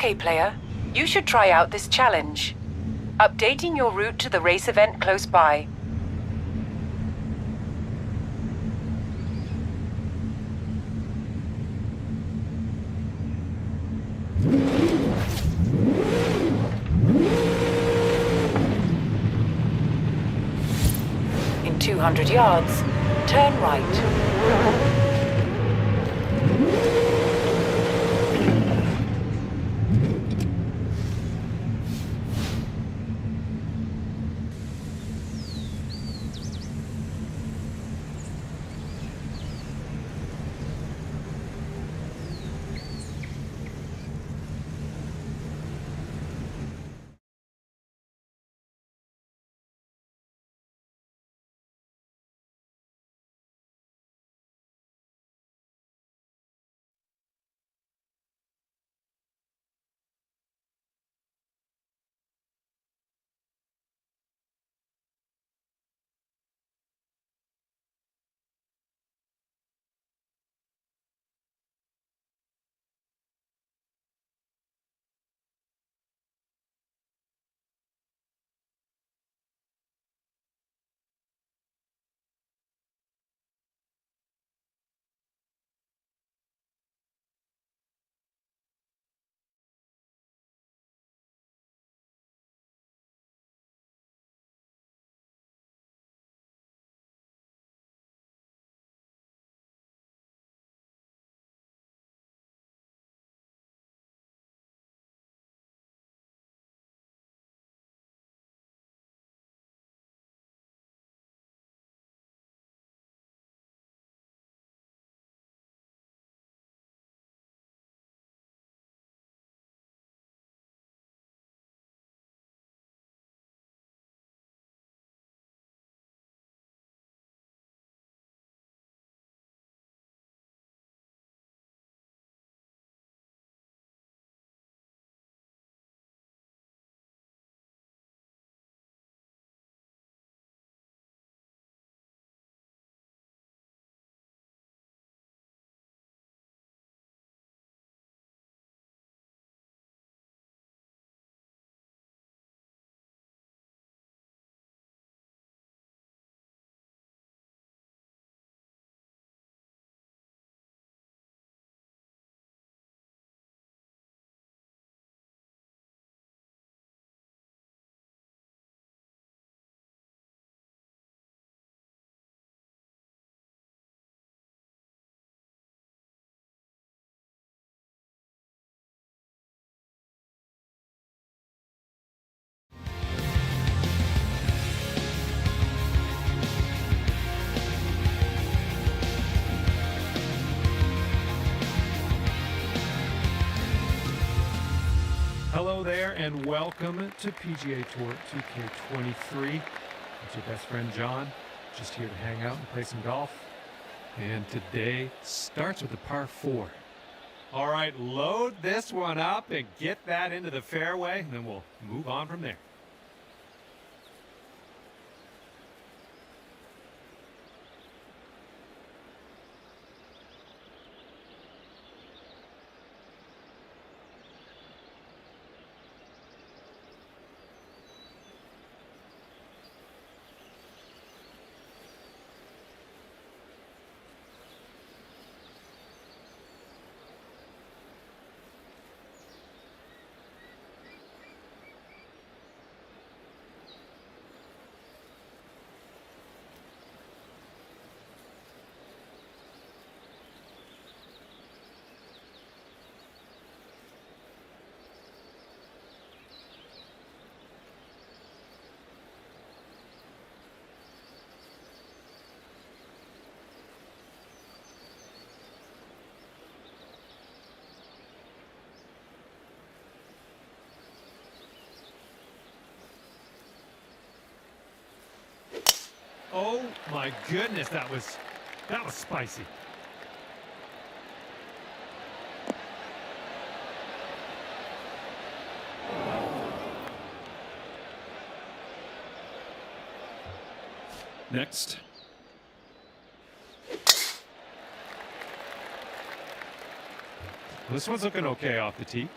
Okay, player, you should try out this challenge. Updating your route to the race event close by. In 200 yards, turn right. Hello there and welcome to PGA Tour 2K23. It's your best friend John, just here to hang out and play some golf. And today starts with a par 4. All right, load this one up and get that into the fairway, and then we'll move on from there. Oh my goodness, that was spicy. Next. This one's looking okay off the tee.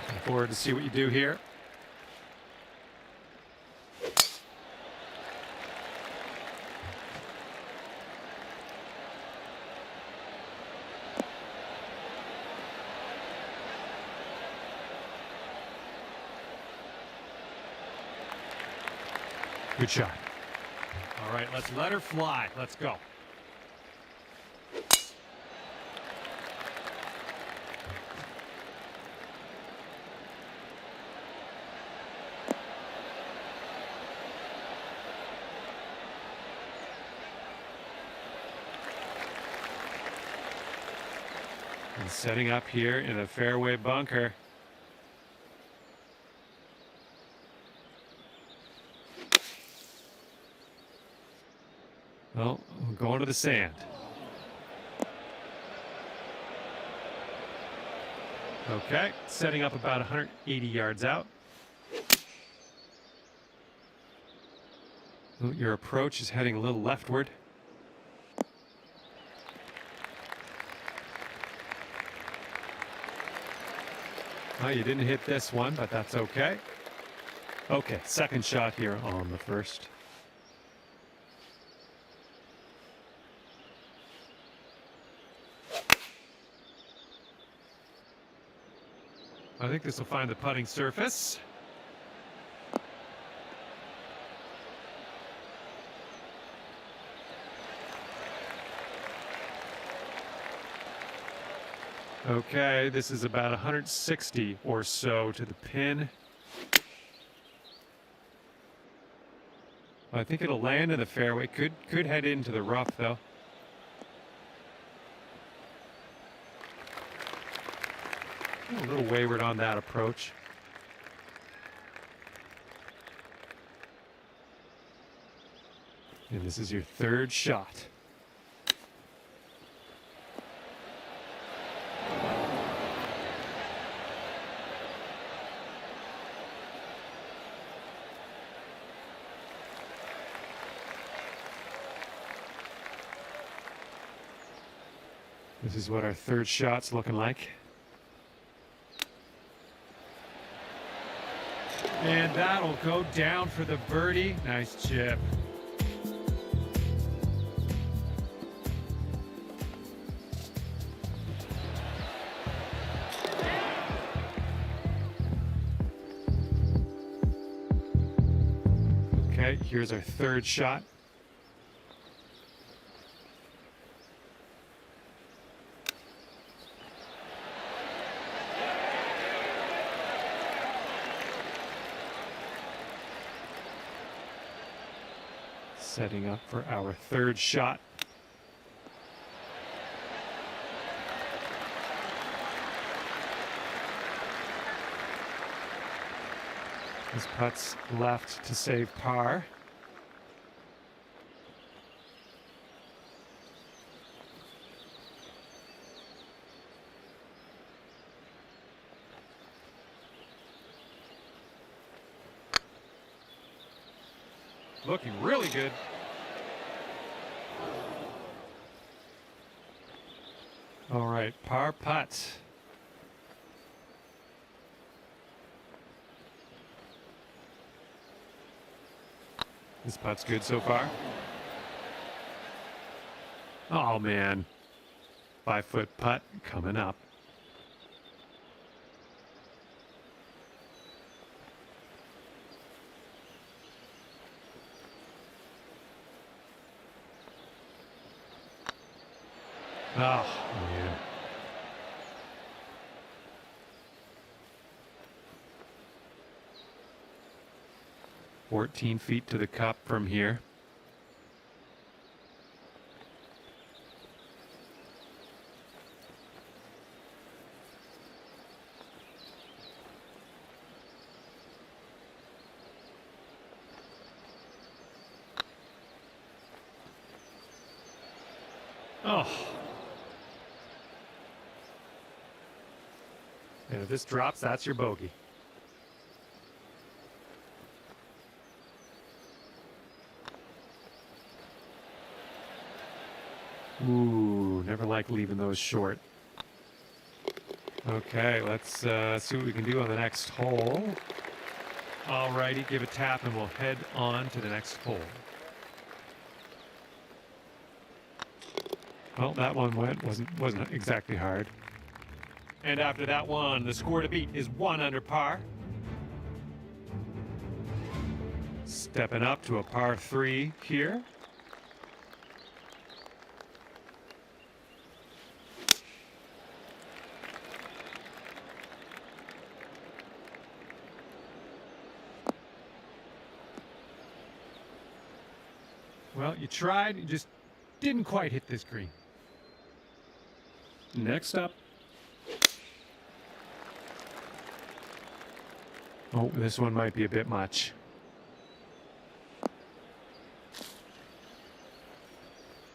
Looking forward to see what you do here. Good shot. All right, let's let her fly. Let's go. And setting up here in the fairway bunker. Well, we're going to the sand. Okay, setting up about 180 yards out. Well, your approach is heading a little leftward. Well, you didn't hit this one, but that's okay. Okay, second shot here on the first. I think this will find the putting surface. Okay, this is about 160 or so to the pin. I think it'll land in the fairway. Could head into the rough though. A little wayward on that approach. And this is your third shot. This is what our third shot's looking like. And that'll go down for the birdie. Nice chip. Okay, here's our third shot. Setting up for our third shot. His putt's left to save par. Looking really good. All right, par putt. This putt's good so far. Oh, man. 5-foot putt coming up. Oh, man. "14 feet to the cup from here." Oh. And if this drops, that's your bogey. Ooh, never like leaving those short. Okay, let's see what we can do on the next hole. Alrighty, give a tap and we'll head on to the next hole. Well, that one wasn't exactly hard. And after that one, the score to beat is 1 under par. Stepping up to a par 3 here. Well, you tried, you just didn't quite hit this green. Next up. Oh, this one might be a bit much.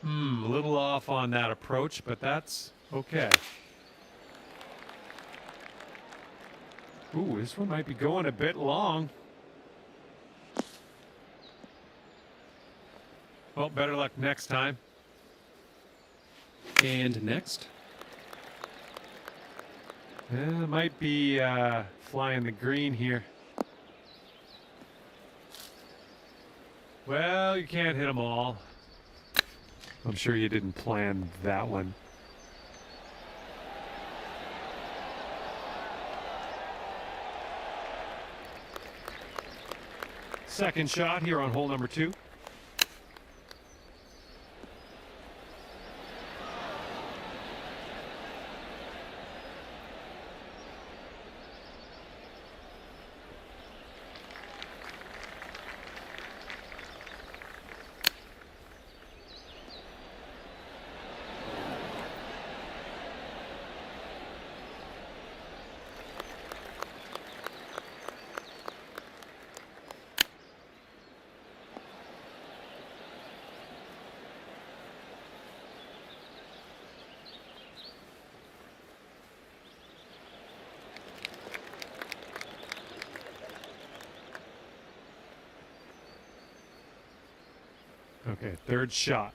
A little off on that approach, but that's okay. Ooh, this one might be going a bit long. Well, better luck next time. And next. Might be flying the green here. Well, you can't hit them all. I'm sure you didn't plan that one. Second shot here on hole number 2. Okay, third shot.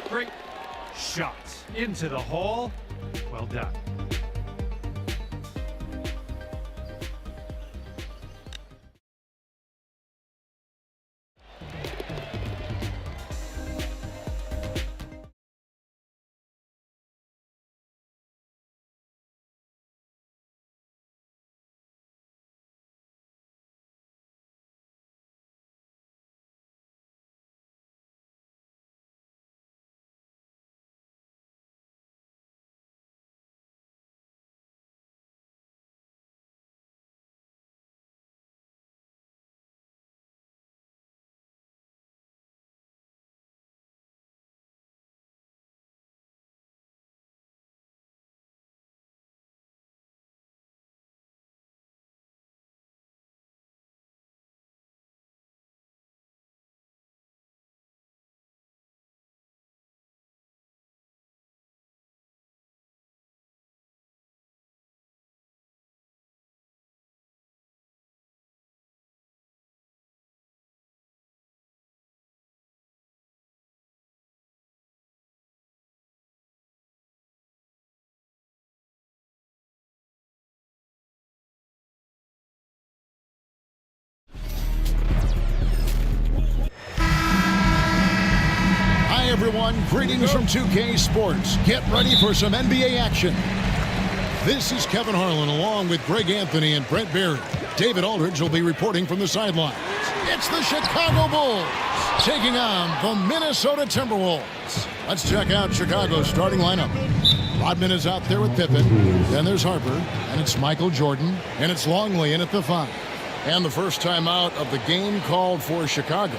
Great shot into the hole. Well done. everyone. Greetings from 2K Sports. Get ready for some NBA action. This is Kevin Harlan along with Greg Anthony and Brent Barry. David Aldridge will be reporting from the sidelines. It's the Chicago Bulls taking on the Minnesota Timberwolves. Let's check out Chicago's starting lineup. Rodman is out there with Pippen. Then there's Harper. And it's Michael Jordan. And it's Longley in at the 5. And the first time out of the game called for Chicago.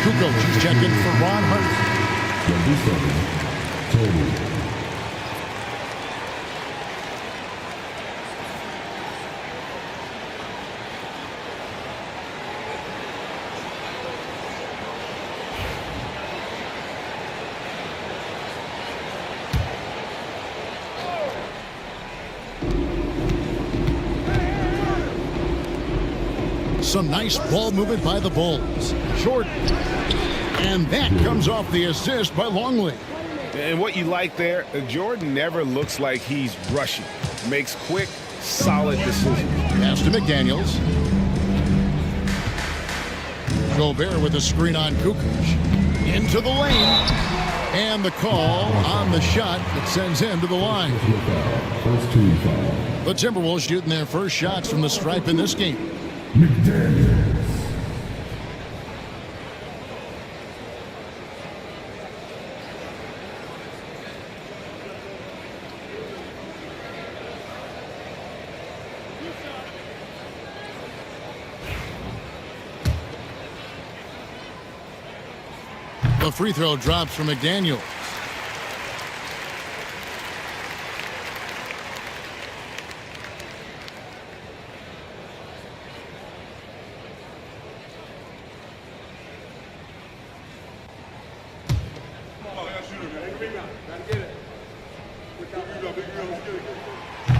Kukoc is checking for Ron Harper. Some nice ball movement by the Bulls. Jordan. And that comes off the assist by Longley. And what you like there, Jordan never looks like he's rushing. Makes quick, solid decisions. Pass to McDaniels. Gobert with a screen on Kukoc. Into the lane. And the call on the shot that sends him to the line. The Timberwolves shooting their first shots from the stripe in this game. McDaniels. The free throw drops from McDaniels.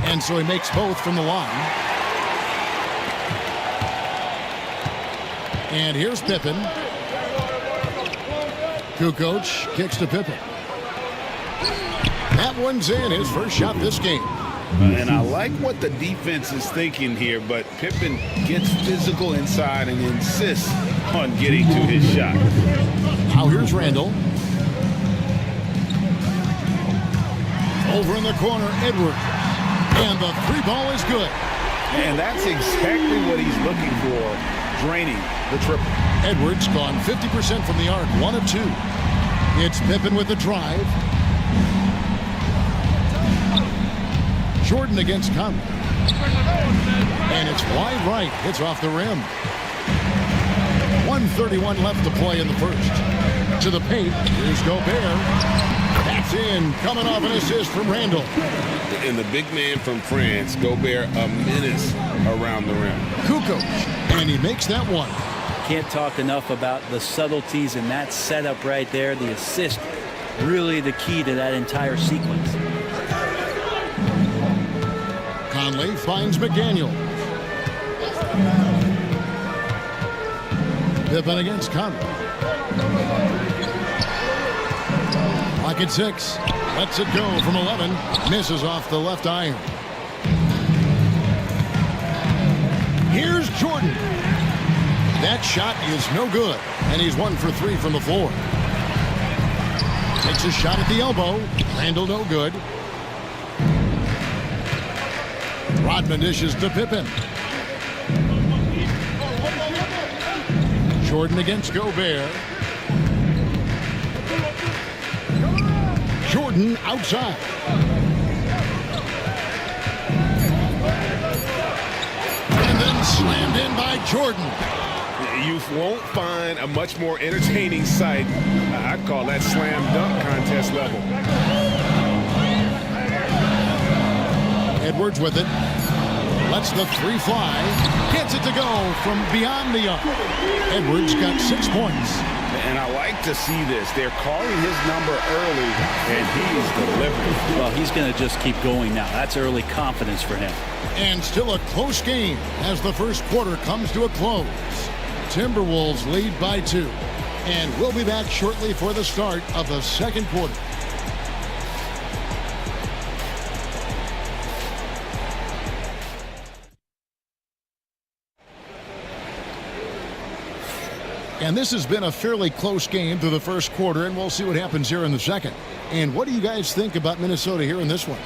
And so he makes both from the line. And here's Pippen. Kukoc kicks to Pippen. That one's in, his first shot this game. And I like what the defense is thinking here, but Pippen gets physical inside and insists on getting to his shot. Now here's Randall. Over in the corner, Edwards. And the three ball is good. And that's exactly what he's looking for, draining the triple. Edwards gone 50% from the arc, 1 of 2. It's Pippen with the drive. Jordan against Conley. And it's wide right, hits off the rim. 1:31 left to play in the first. To the paint, here's Gobert. That's in, coming off an assist from Randall. And the big man from France, Gobert, a menace around the rim. Kukoc, and he makes that one. Can't talk enough about the subtleties in that setup right there. The assist, really the key to that entire sequence. Conley finds McDaniel. Pippen against Conley. Pocket 6. Lets it go from 11. Misses off the left iron. Here's Jordan. That shot is no good. And he's 1 for 3 from the floor. Takes a shot at the elbow. Randall no good. Rodman dishes to Pippen. Jordan against Gobert. Jordan outside. And then slammed in by Jordan. You won't find a much more entertaining sight. I'd call that slam dunk contest level. Edwards with it. Lets the three fly. Gets it to go from beyond the arc. Edwards got 6 points. And I like to see this. They're calling his number early, and he's delivering. Well, he's going to just keep going now. That's early confidence for him. And still a close game as the first quarter comes to a close. Timberwolves lead by 2. And we'll be back shortly for the start of the second quarter. And this has been a fairly close game through the first quarter, and we'll see what happens here in the second. And what do you guys think about Minnesota here in this one?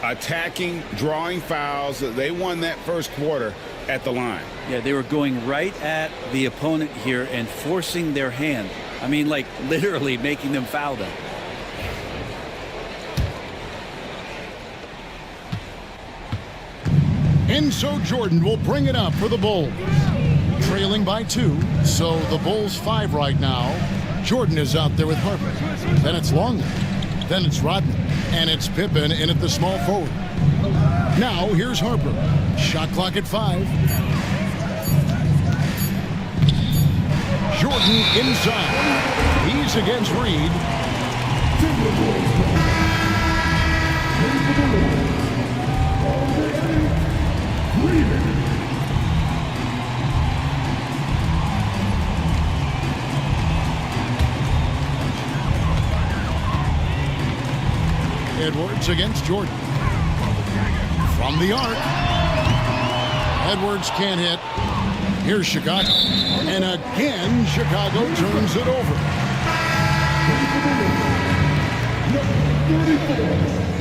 Attacking, drawing fouls. They won that first quarter at the line. Yeah, they were going right at the opponent here and forcing their hand. I mean, like literally making them foul them. And so Jordan will bring it up for the Bulls. Trailing by 2, so the Bulls 5 right now. Jordan is out there with Harper. Then it's Longley. Then it's Rodman. And it's Pippen in at the small forward. Now here's Harper. Shot clock at 5. Jordan inside. He's against Reed. Edwards against Jordan. From the arc. Edwards can't hit. Here's Chicago. And again, Chicago turns it over.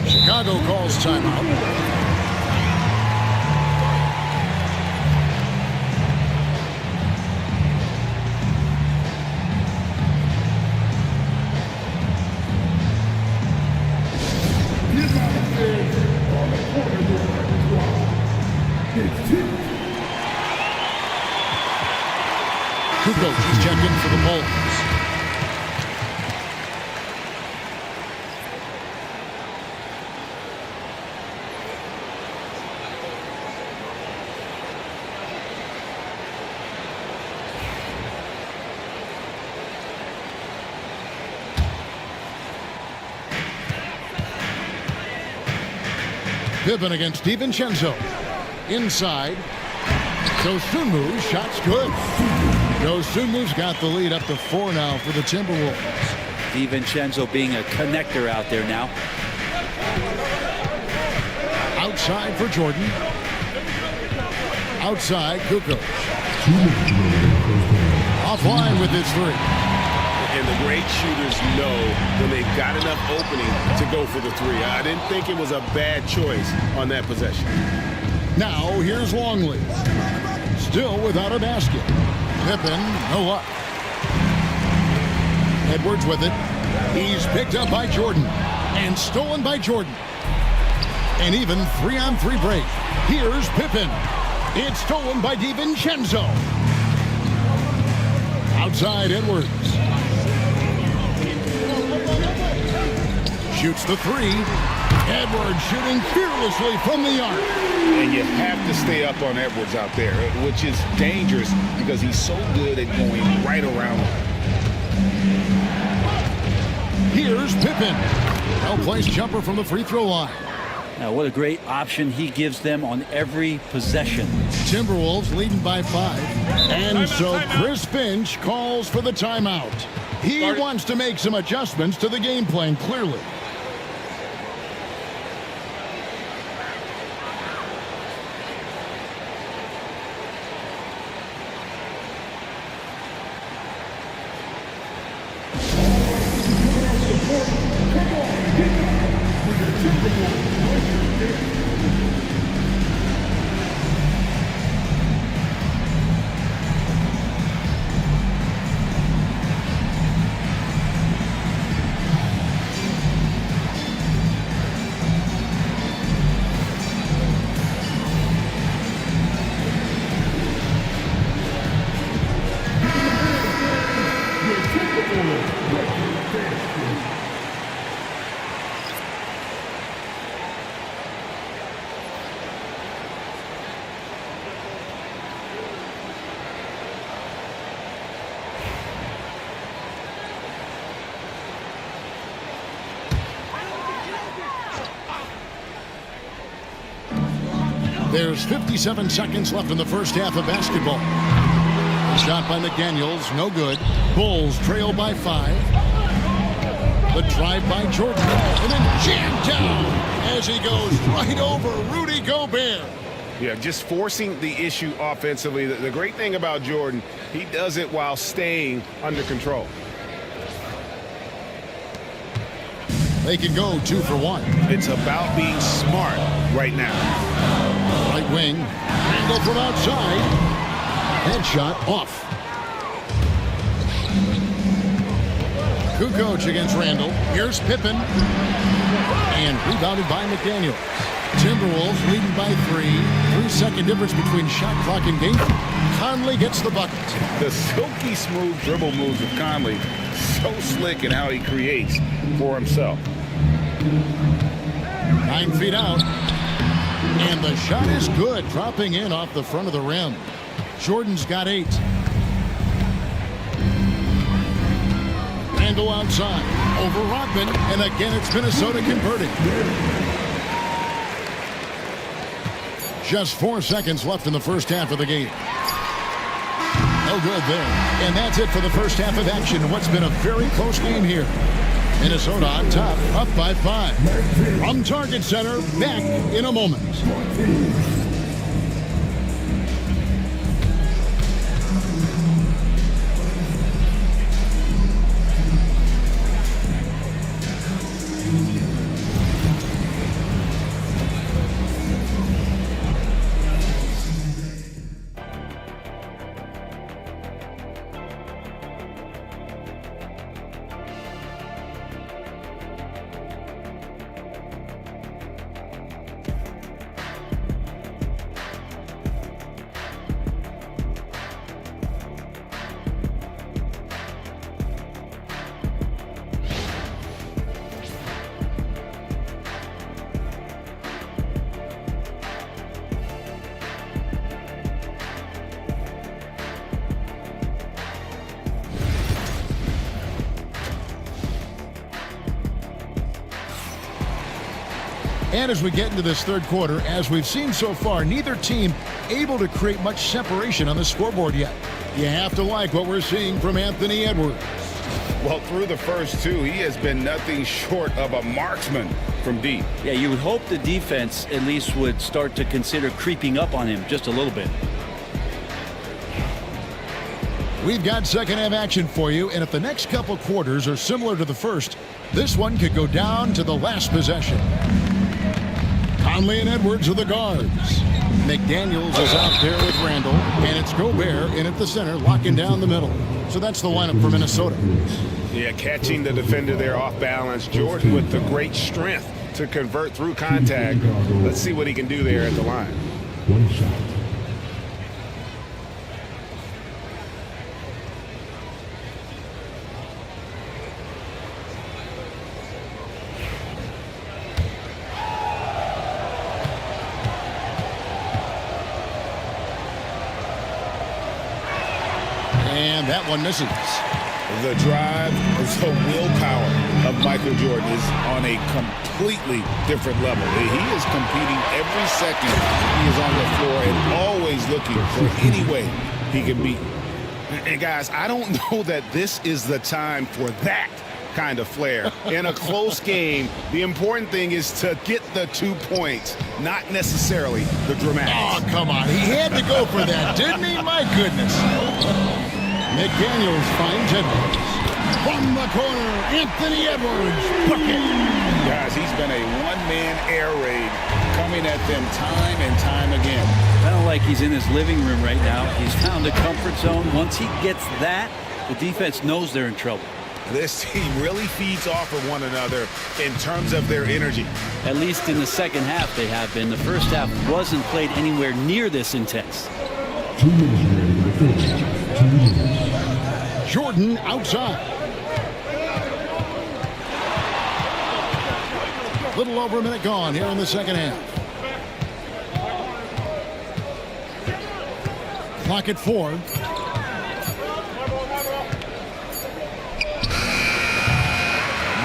Chicago calls timeout. Kukoc is checked in for the Bulls. Pippen against DiVincenzo. Inside. Dosunmu, shot's good. Dosunmu's got the lead up to 4 now for the Timberwolves. DiVincenzo being a connector out there now. Outside for Jordan. Outside, Kukoc. Offline with his 3. And the great shooters know when they've got enough opening to go for the 3. I didn't think it was a bad choice on that possession. Now here's Longley. Still without a basket. Pippen, no luck. Edwards with it. He's picked up by Jordan. And stolen by Jordan. And even 3-on-3 break. Here's Pippen. It's stolen by DiVincenzo. Outside Edwards. Shoots the 3. Edwards shooting fearlessly from the arc. And you have to stay up on Edwards out there, which is dangerous because he's so good at going right around him. Here's Pippen. Well-placed jumper from the free throw line. Now, what a great option he gives them on every possession. Timberwolves leading by 5. And so Chris Finch calls for the timeout. He wants to make some adjustments to the game plan, clearly. There's 57 seconds left in the first half of basketball. Shot by McDaniels, no good. Bulls trail by 5. The drive by Jordan, and then jammed down as he goes right over Rudy Gobert. Yeah, just forcing the issue offensively. The great thing about Jordan, he does it while staying under control. They can go 2 for 1. It's about being smart right now. Right wing. Randall from outside. Headshot off. Kukoc against Randall. Here's Pippen. And rebounded by McDaniel. Timberwolves leading by 3. 3-second difference between shot clock and game. Conley gets the bucket. The silky smooth dribble moves of Conley. So slick in how he creates for himself. 9 feet out. And the shot is good. Dropping in off the front of the rim. Jordan's got 8. Randall outside. Over Rodman. And again, it's Minnesota converting. Just 4 seconds left in the first half of the game. No good there. And that's it for the first half of action in what's been a very close game here. Minnesota on top, up by 5. From Target Center, back in a moment. And as we get into this third quarter, as we've seen so far, neither team able to create much separation on the scoreboard yet. You have to like what we're seeing from Anthony Edwards. Well, through the first 2, he has been nothing short of a marksman from deep. Yeah, you would hope the defense at least would start to consider creeping up on him just a little bit. We've got second half action for you, and if the next couple quarters are similar to the first, this one could go down to the last possession. Conley and Edwards are the guards. McDaniels is out there with Randall, and it's Gobert in at the center, locking down the middle. So that's the lineup for Minnesota. Yeah, catching the defender there off balance. Jordan with the great strength to convert through contact. Let's see what he can do there at the line. One shot. And that one misses. The drive, the willpower of Michael Jordan is on a completely different level. He is competing every second he is on the floor and always looking for any way he can beat. And guys, I don't know that this is the time for that kind of flair. In a close game, the important thing is to get the 2 points, not necessarily the dramatics. Oh, come on. He had to go for that, didn't he? My goodness. McDaniels finds Edwards. From the corner, Anthony Edwards. Bucket. Guys, he's been a one-man air raid coming at them time and time again. Kind of like he's in his living room right now. He's found a comfort zone. Once he gets that, the defense knows they're in trouble. This team really feeds off of one another in terms of their energy. At least in the second half they have been. The first half wasn't played anywhere near this intense. 2 minutes remaining to finish. 2 minutes. Jordan outside. Little over a minute gone here in the second half. Clock at 4.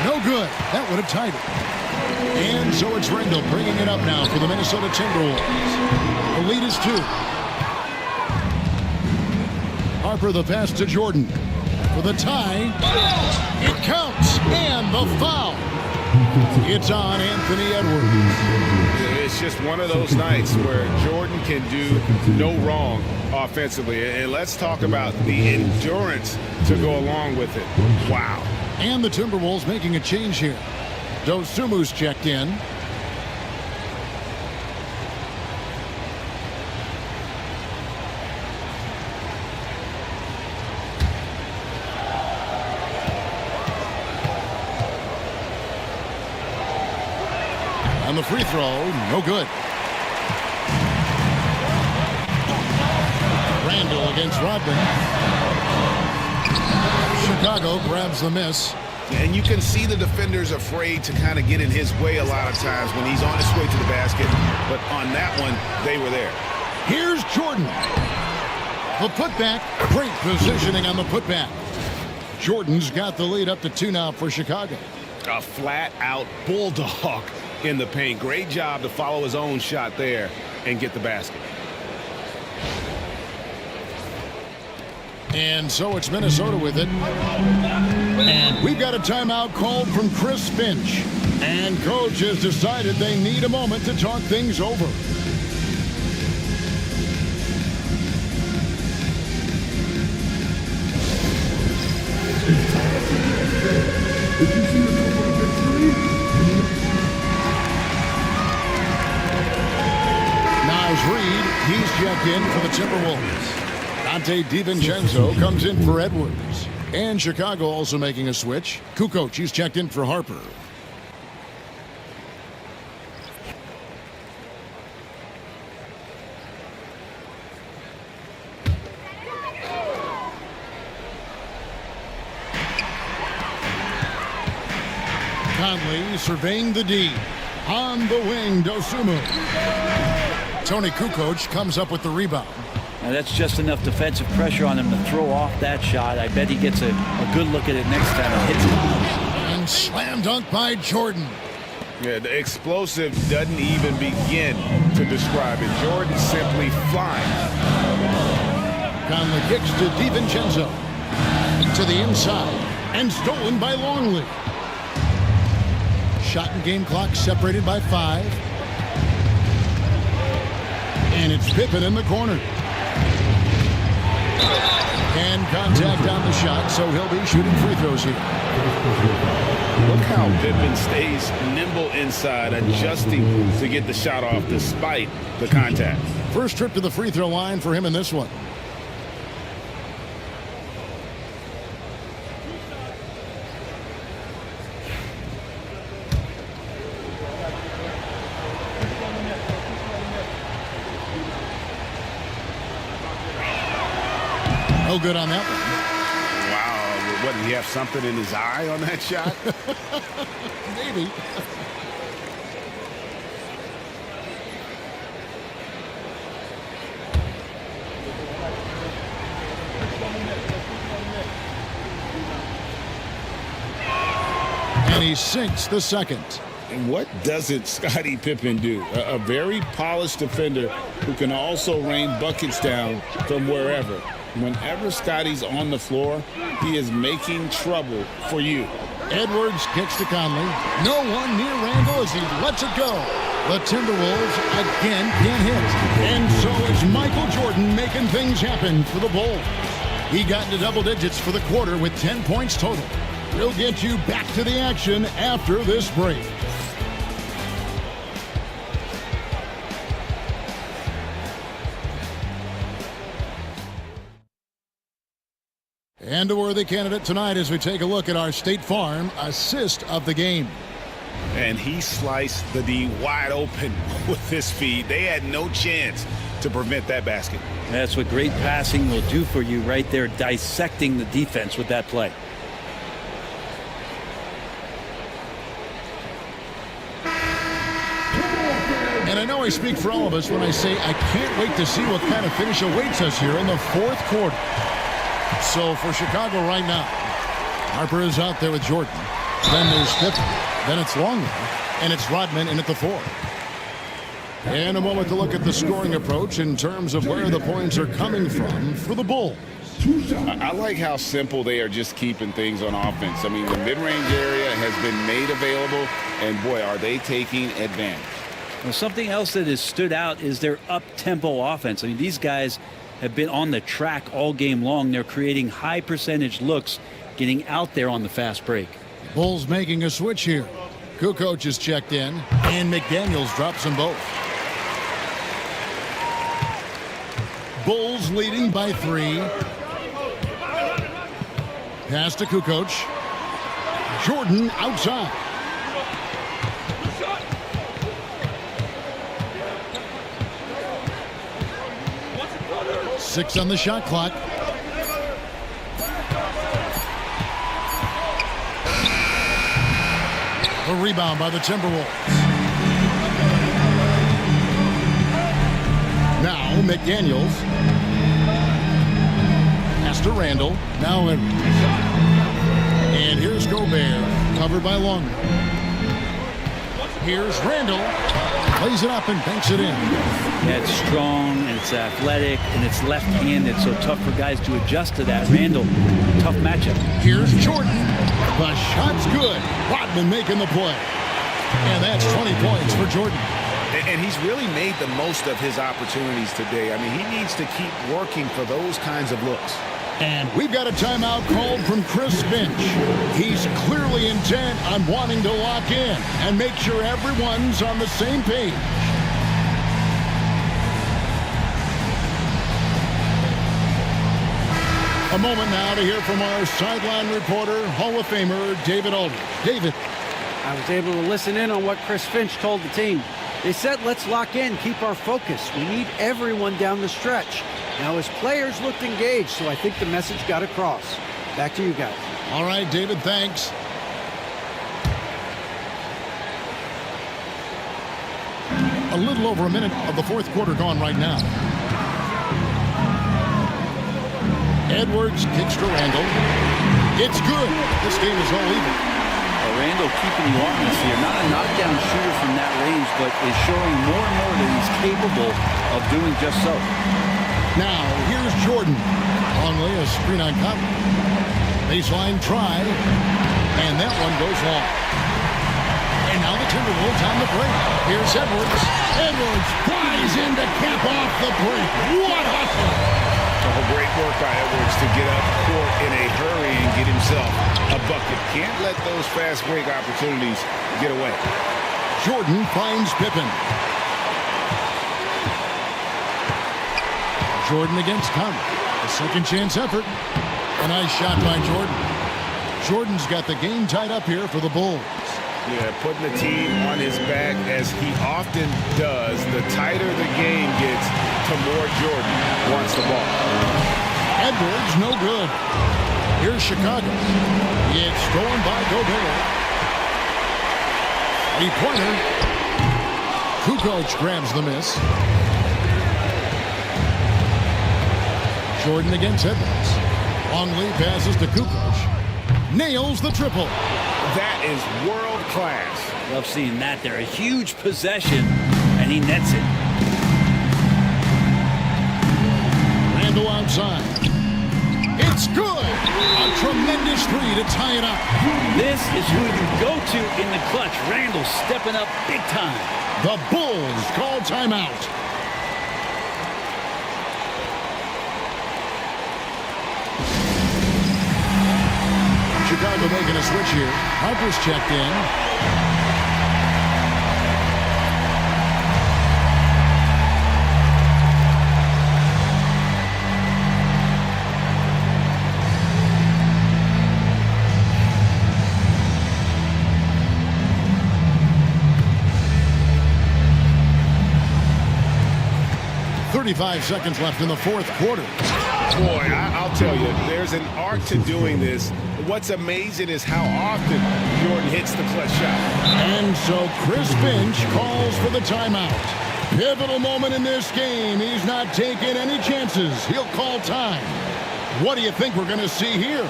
No good. That would have tied it. And so it's Randall bringing it up now for the Minnesota Timberwolves. The lead is 2. Harper the pass to Jordan. For the tie. It counts. And the foul. It's on Anthony Edwards. It's just one of those nights where Jordan can do no wrong offensively. And let's talk about the endurance to go along with it. Wow. And the Timberwolves making a change here. Dosumu's checked in. And the free throw, no good. Randall against Rodman. Chicago grabs the miss. And you can see the defenders afraid to kind of get in his way a lot of times when he's on his way to the basket. But on that one, they were there. Here's Jordan. The putback. Great positioning on the putback. Jordan's got the lead up to 2 now for Chicago. A flat-out bulldog in the paint. Great job to follow his own shot there and get the basket. And so it's Minnesota with it. And we've got a timeout called from Chris Finch. And coach has decided they need a moment to talk things over. Niles Reed, he's checked in for the Timberwolves. Dante DiVincenzo comes in for Edwards. And Chicago also making a switch. Kukoc, he's checked in for Harper. Conley surveying the D. On the wing, Dosunmu. Tony Kukoc comes up with the rebound. Now that's just enough defensive pressure on him to throw off that shot. I bet he gets a good look at it next time and hits it. And slam dunk by Jordan. Yeah, the explosive doesn't even begin to describe it. Jordan simply flying. Conley kicks to DiVincenzo. To the inside. And stolen by Longley. Shot and game clock separated by 5. And it's Pippen in the corner. And contact on the shot, so he'll be shooting free throws here. Look how Pippen stays nimble inside, adjusting to get the shot off despite the contact. First trip to the free throw line for him in this one. No good on that one. Wow, what, did he have something in his eye on that shot? Maybe. And he sinks the second. And what doesn't Scottie Pippen do? A very polished defender who can also rain buckets down from wherever. Whenever Scottie's on the floor, he is making trouble for you. Edwards kicks to Conley. No one near Randall as he lets it go. The Timberwolves again can't hit. And so it's Michael Jordan making things happen for the Bulls. He got into double digits for the quarter with 10 points total. We'll get you back to the action after this break. And a worthy candidate tonight as we take a look at our State Farm assist of the game. And he sliced the D wide open with his feet. They had no chance to prevent that basket. That's what great passing will do for you right there, dissecting the defense with that play. And I know I speak for all of us when I say I can't wait to see what kind of finish awaits us here in the fourth quarter. So for Chicago right now, Harper is out there with Jordan. Then there's Pippen. Then it's Longley. And it's Rodman in at the 4. And a moment to look at the scoring approach in terms of where the points are coming from for the Bulls. I like how simple they are just keeping things on offense. I mean, the mid-range area has been made available, and boy, are they taking advantage. Well, something else that has stood out is their up-tempo offense. I mean, these guys have been on the track all game long. They're creating high percentage looks, getting out there on the fast break. Bulls making a switch here. Kukoc is checked in, and McDaniels drops them both. Bulls leading by 3. Pass to Kukoc. Jordan outside. Six on the shot clock. A rebound by the Timberwolves. Now McDaniels. Pass to Randall. Now Edwards. And here's Gobert. Covered by Longley. Here's Randall. Plays it up and banks it in. Yeah, it's strong, and it's athletic, and it's left-handed, so tough for guys to adjust to that. Randall, tough matchup. Here's Jordan. The shot's good. Rodman making the play. And that's 20 points for Jordan. And he's really made the most of his opportunities today. I mean, he needs to keep working for those kinds of looks. And we've got a timeout called from Chris Finch. He's clearly intent on wanting to lock in and make sure everyone's on the same page. A moment now to hear from our sideline reporter, Hall of Famer David Aldridge. David. I was able to listen in on what Chris Finch told the team. They said, let's lock in, keep our focus. We need everyone down the stretch. Now, his players looked engaged, so I think the message got across. Back to you guys. All right, David, thanks. A little over a minute of the fourth quarter gone right now. Edwards kicks to Randall. It's good. This game is all even. Randall keeping you honest here. Not a knockdown shooter from that range, but is showing more and more that he's capable of doing just so. Now, here's Jordan. Longley, a screen on Conley. Baseline try. And that one goes long. And now the Timberwolves on the break. Here's Edwards. Edwards flies in to cap off the break. What hustle! Oh, great work by Edwards to get up court in a hurry and get himself a bucket. Can't let those fast break opportunities get away. Jordan finds Pippen. Jordan against Conley. A second chance effort. A nice shot by Jordan. Jordan's got the game tied up here for the Bulls. Yeah, putting the team on his back as he often does. The tighter the game gets, the more Jordan wants the ball. Edwards, no good. Here's Chicago. It's stolen by Gobert. Three-pointer. Kukoc grabs the miss. Jordan against Edwards. Longley passes to Kukoc. Nails the triple. That is world class. Love seeing that there. A huge possession, and he nets it. Randall outside. It's good. A tremendous three to tie it up. This is who you go to in the clutch. Randall stepping up big time. The Bulls call timeout. Chicago making a switch here. Harper's checked in. .35 seconds left in the fourth quarter. Boy, I'll tell you, there's an art to doing this. What's amazing is how often Jordan hits the clutch shot. And so Chris Finch calls for the timeout. Pivotal moment in this game. He's not taking any chances. He'll call time. What do you think we're going to see here?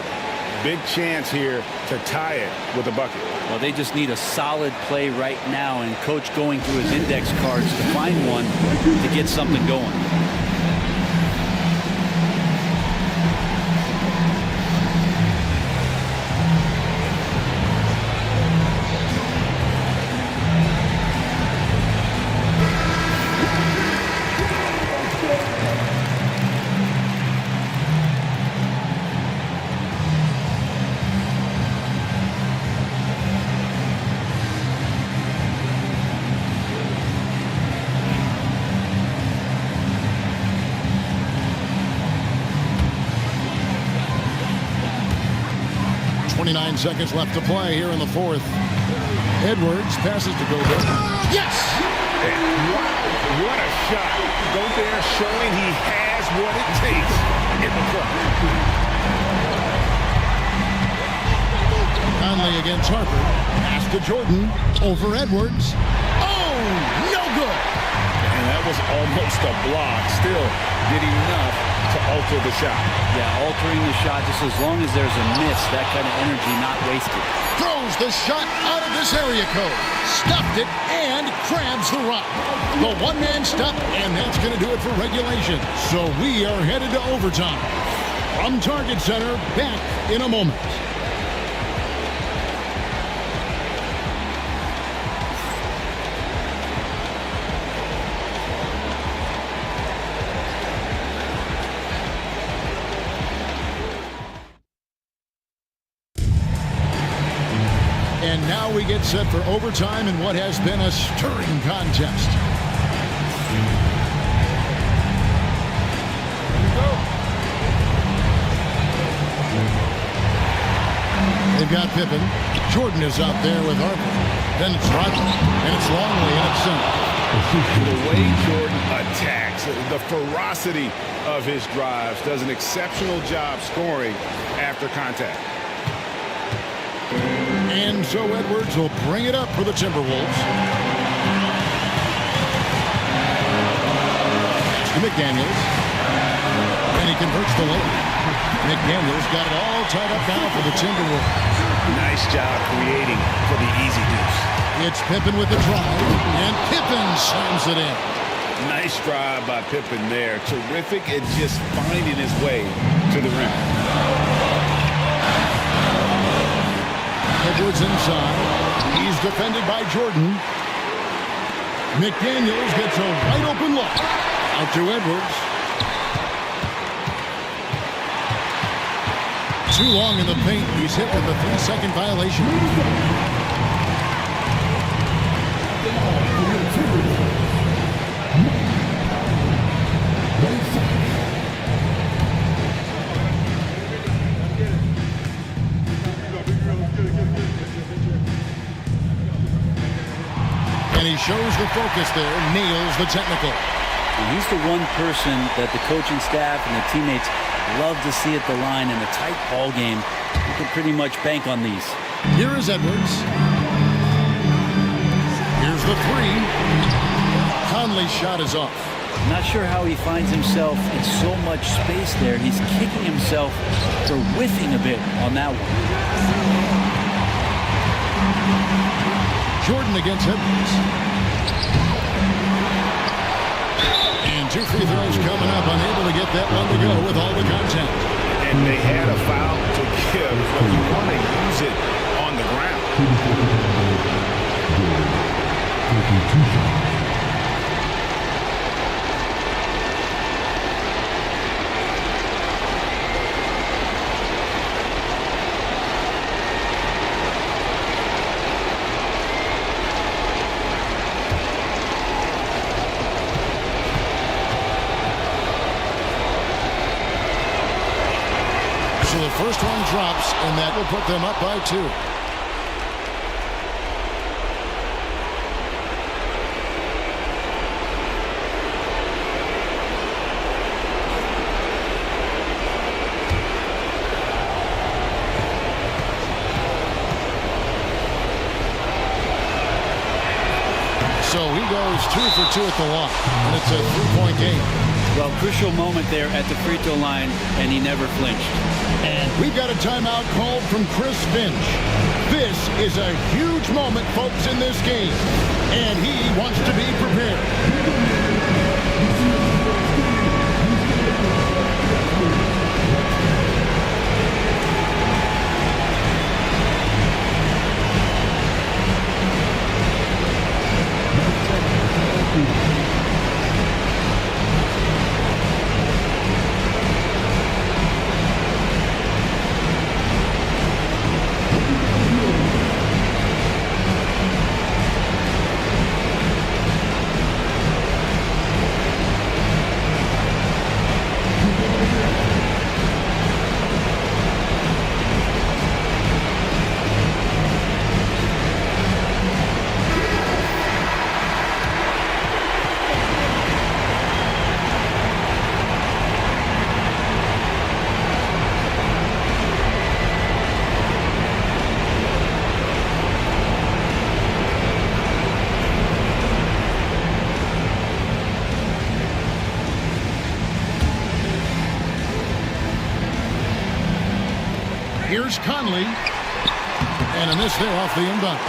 Big chance here to tie it with a bucket. Well, they just need a solid play right now, and Coach going through his index cards to find one to get something going. 29 seconds left to play here in the fourth. Edwards passes to Gobert. Yes! Wow, what a shot. Gobert showing he has what it takes in the clutch. Conley against Harper. Pass to Jordan. Over Edwards. Oh, no good. And that was almost a block. Still did enough to alter the shot. Yeah, altering the shot just as long as there's a miss, that kind of energy not wasted. Throws the shot out of this area code. Stuffed it and crabs the rock. The one-man stop, and that's going to do it for regulation. So we are headed to overtime. From Target Center, back in a moment. And now we get set for overtime in what has been a stirring contest. They've got Pippen. Jordan is out there with Harper. Then it's Rodman. And it's Longley in its center. The way Jordan attacks, the ferocity of his drives, does an exceptional job scoring after contact. And so Edwards will bring it up for the Timberwolves. To McDaniels. And he converts the load. McDaniels got it all tied up now for the Timberwolves. Nice job creating for the easy deuce. It's Pippen with the drive. And Pippen slams it in. Nice drive by Pippen there. Terrific at just finding his way to the rim. Edwards inside. He's defended by Jordan. McDaniels gets a wide open look. Out to Edwards. Too long in the paint. He's hit with a 3-second violation. And he shows the focus there, nails the technical. And he's the one person that the coaching staff and the teammates love to see at the line in a tight ball game. You can pretty much bank on these. Here is Edwards. Here's the three. Conley's shot is off. Not sure how he finds himself in so much space there. He's kicking himself for whiffing a bit on that one. Jordan against Edwards. And 2 free throws coming up, unable to get that one to go with all the contact. And they had a foul to give, but you want to use it on the ground. So the first one drops, and that will put them up by 2. So he goes 2 for 2 at the line, and it's a 3-point game. Well, crucial moment there at the free throw line, and he never flinched. And we've got a timeout called from Chris Finch. This is a huge moment, folks, in this game, and he wants to be prepared. Here's Conley. And a miss there off the inbound.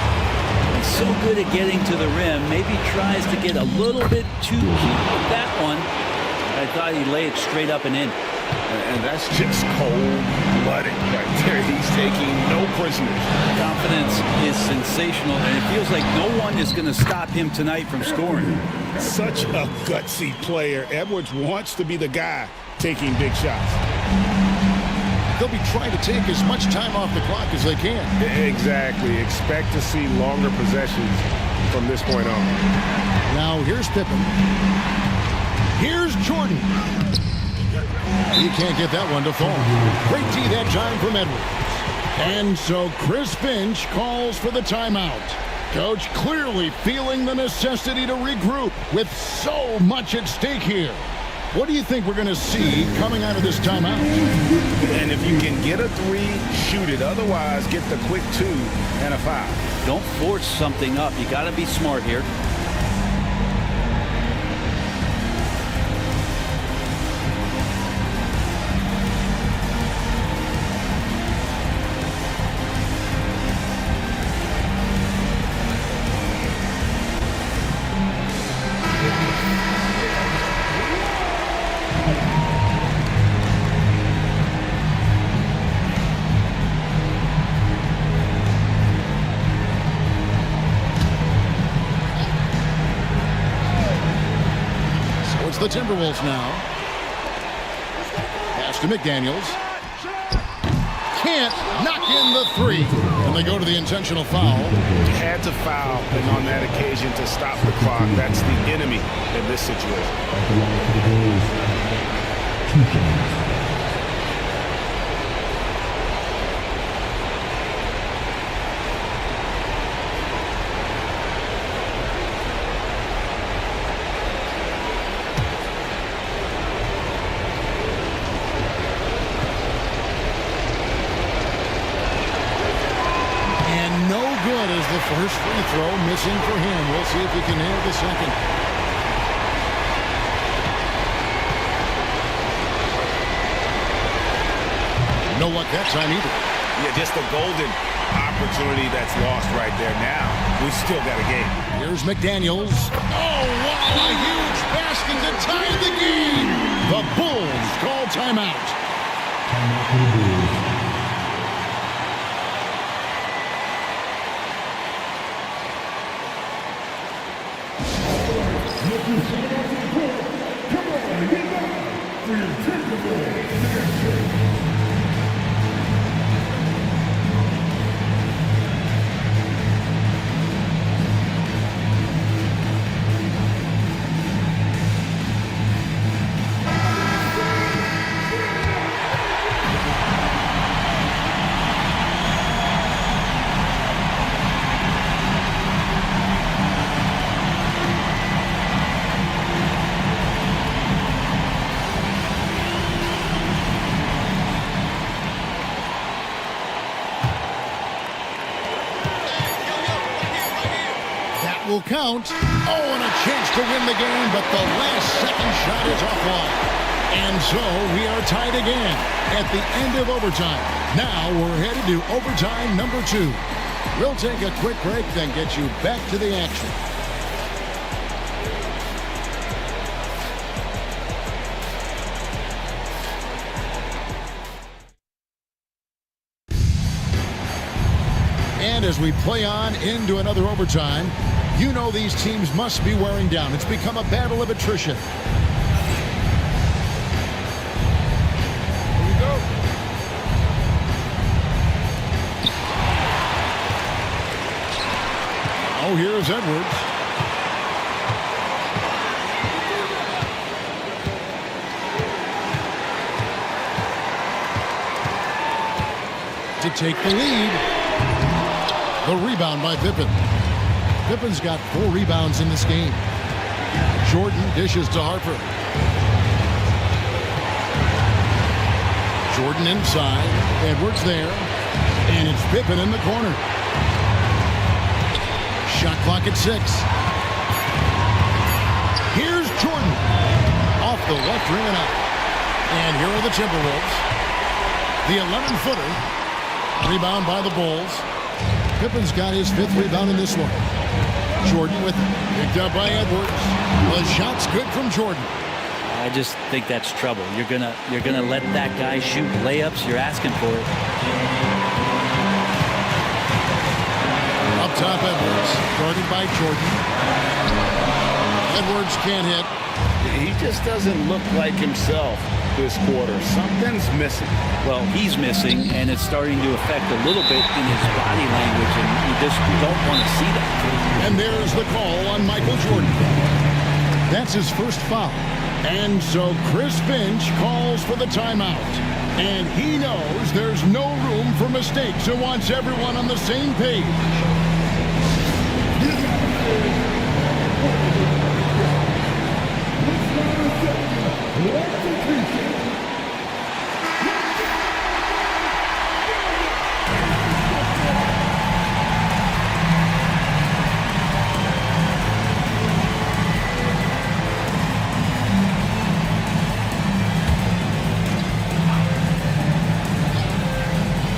He's so good at getting to the rim. Maybe tries to get a little bit too cute with that one. I thought he'd lay it straight up and in. And that's just cold-blooded right there. He's taking no prisoners. Confidence is sensational, and it feels like no one is going to stop him tonight from scoring. Such a gutsy player. Edwards wants to be the guy taking big shots. They'll be trying to take as much time off the clock as they can. Exactly. Expect to see longer possessions from this point on. Now here's Pippen. Here's Jordan. He can't get that one to fall. Great D that time from Edwards. And so Chris Finch calls for the timeout. Coach clearly feeling the necessity to regroup with so much at stake here. What do you think we're going to see coming out of this timeout? And if you can get a three, shoot it. Otherwise, get the quick 2 and a foul. Don't force something up. You got to be smart here. The Timberwolves now. Pass to McDaniels. Can't knock in the 3. And they go to the intentional foul. Had to foul, and on that occasion to stop the clock. That's the enemy in this situation. First free throw missing for him. We'll see if he can nail the second. No luck that time either. Yeah, just a golden opportunity that's lost right there. Now, we still got a game. Here's McDaniels. Oh, wow, a huge basket to tie the game. The Bulls call timeout. Timeout for the Bulls. Will count. Oh, and a chance to win the game, but the last second shot is offline. And so we are tied again at the end of overtime. Now we're headed to overtime number 2. We'll take a quick break, then get you back to the action. And as we play on into another overtime, you know these teams must be wearing down. It's become a battle of attrition. Here we go. Oh, here's Edwards. To take the lead. The rebound by Pippen. Pippen's got 4 rebounds in this game. Jordan dishes to Harper. Jordan inside. Edwards there. And it's Pippen in the corner. Shot clock at 6. Here's Jordan. Off the left rim and out. And here are the Timberwolves. The 11-footer Rebound by the Bulls. Pippen's got his 5th rebound in this one. Jordan with it. Picked up by Edwards. The shot's good from Jordan. I just think that's trouble. You're gonna let that guy shoot layups. You're asking for it. Up top, Edwards. Guarded by Jordan. Edwards can't hit. He just doesn't look like himself this quarter. Something's missing. Well, he's missing, and it's starting to affect a little bit in his body language, and you just don't want to see that. And there's the call on Michael Jordan. That's his first foul. And so Chris Finch calls for the timeout. And he knows there's no room for mistakes and wants everyone on the same page.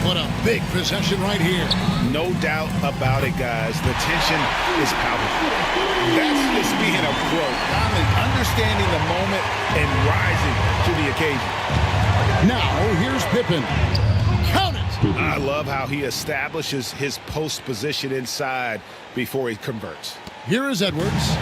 What a big possession right here. No doubt about it, guys. The tension is palpable. That's just being a pro. Understanding the moment and rising to the occasion. Now, here's Pippen. Count it! I love how he establishes his post position inside before he converts. Here is Edwards.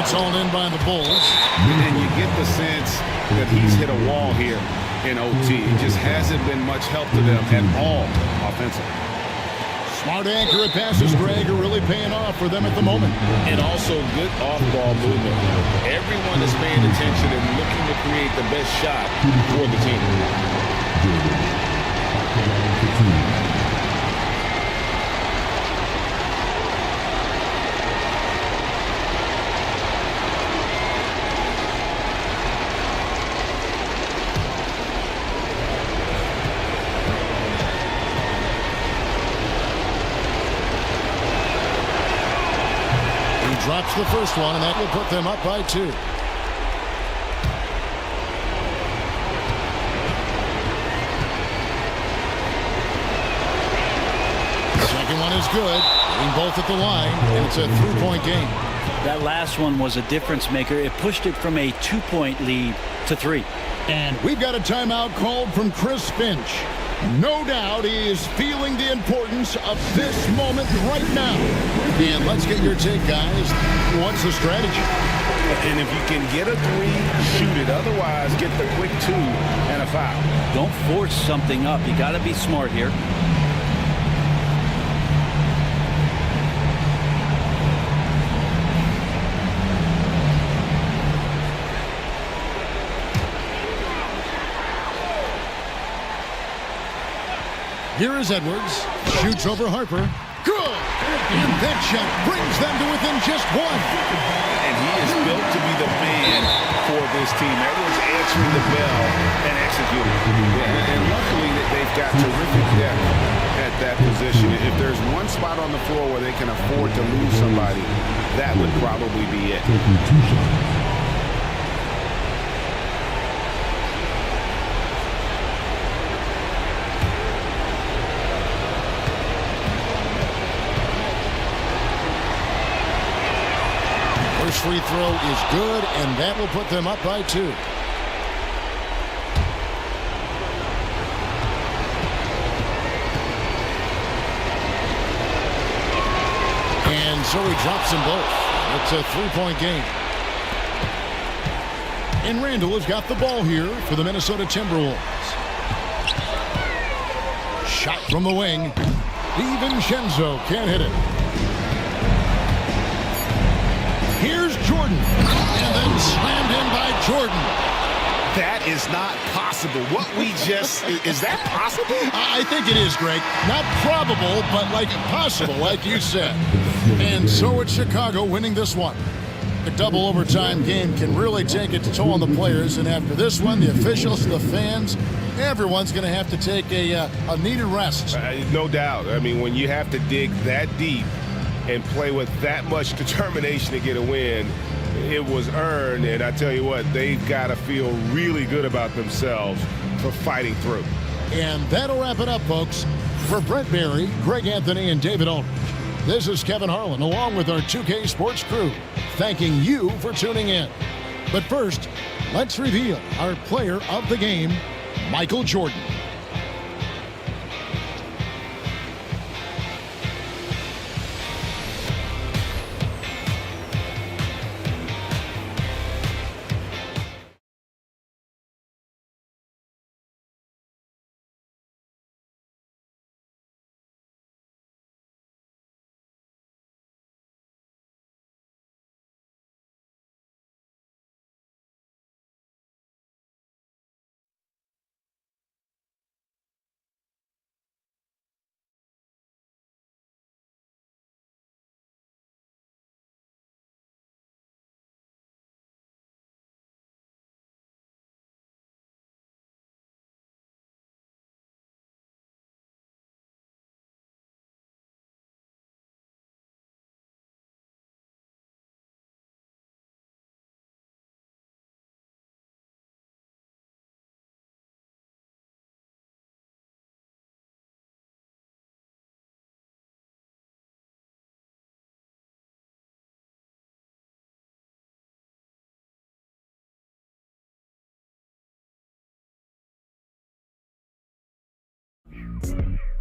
It's all in by the Bulls. And you get the sense that he's hit a wall here in OT. It just hasn't been much help to them at all offensively. Smart, accurate passes, Greg, are really paying off for them at the moment. And also good off-ball movement. Everyone is paying attention and looking to create the best shot for the team. Drops the first one, and that will put them up by 2. The second one is good. Getting both at the line, and it's a 3-point game. That last one was a difference maker. It pushed it from a 2-point lead to 3. And we've got a timeout called from Chris Finch. No doubt he is feeling the importance of this moment right now. And let's get your take, guys. What's the strategy? And if you can get a 3, shoot it. Otherwise, get the quick 2 and a foul. Don't force something up. You got to be smart here. Here is Edwards. Shoots over Harper. Good! And that shot brings them to within just 1. And he is built to be the man for this team. Edwards answering the bell and executing. And luckily they've got terrific depth at that position. If there's one spot on the floor where they can afford to lose somebody, that would probably be it. Taking 2 shots. First free throw is good, and that will put them up by 2. And so he drops them both. It's a 3-point game. And Randall has got the ball here for the Minnesota Timberwolves. Shot from the wing. DiVincenzo can't hit it. Here's Jordan. And then slammed in by Jordan. That is not possible. What we just... is that possible? I think it is, Greg. Not probable, but like possible, like you said. And so it's Chicago winning this one. The double overtime game can really take its toll on the players. And after this one, the officials, the fans, everyone's going to have to take a needed rest. No doubt. I mean, when you have to dig that deep and play with that much determination to get a win, it was earned. And I tell you what, they've got to feel really good about themselves for fighting through. And that'll wrap it up, folks. For Brent Barry, Greg Anthony, and David Aldridge, this is Kevin Harlan along with our 2K Sports crew, thanking you for tuning in. But first, let's reveal our player of the game, Michael Jordan.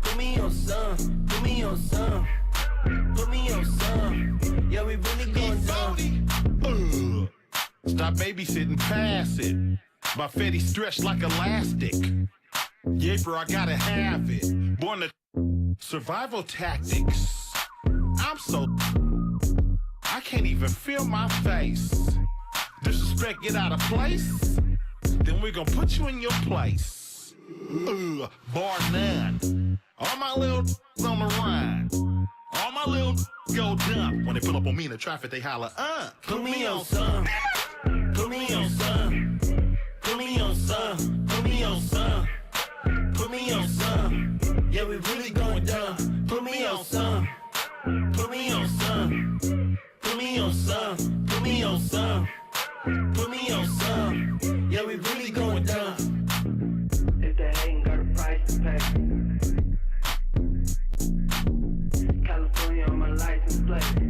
Put me on some, put me on some, put me on some. Yeah, we really going down. Stop babysitting, pass it. My fetty stretched like elastic. Yeah, bro, I gotta have it. Born to survival tactics. I'm so I can't even feel my face. Disrespect, get out of place. Then we're gonna put you in your place. Bar none. All my little on the run. All my little go dump. When they pull up on me in the traffic, they holler, Put me on some. Put me on some. Put me on some. Put me on some. Put me on some. Yeah, we really going down. Put me on some. Put me on some. Put me on some. Put me on some. Put me on some. Yeah, we really going down. If they ain't got a price to pay. California on my license plate.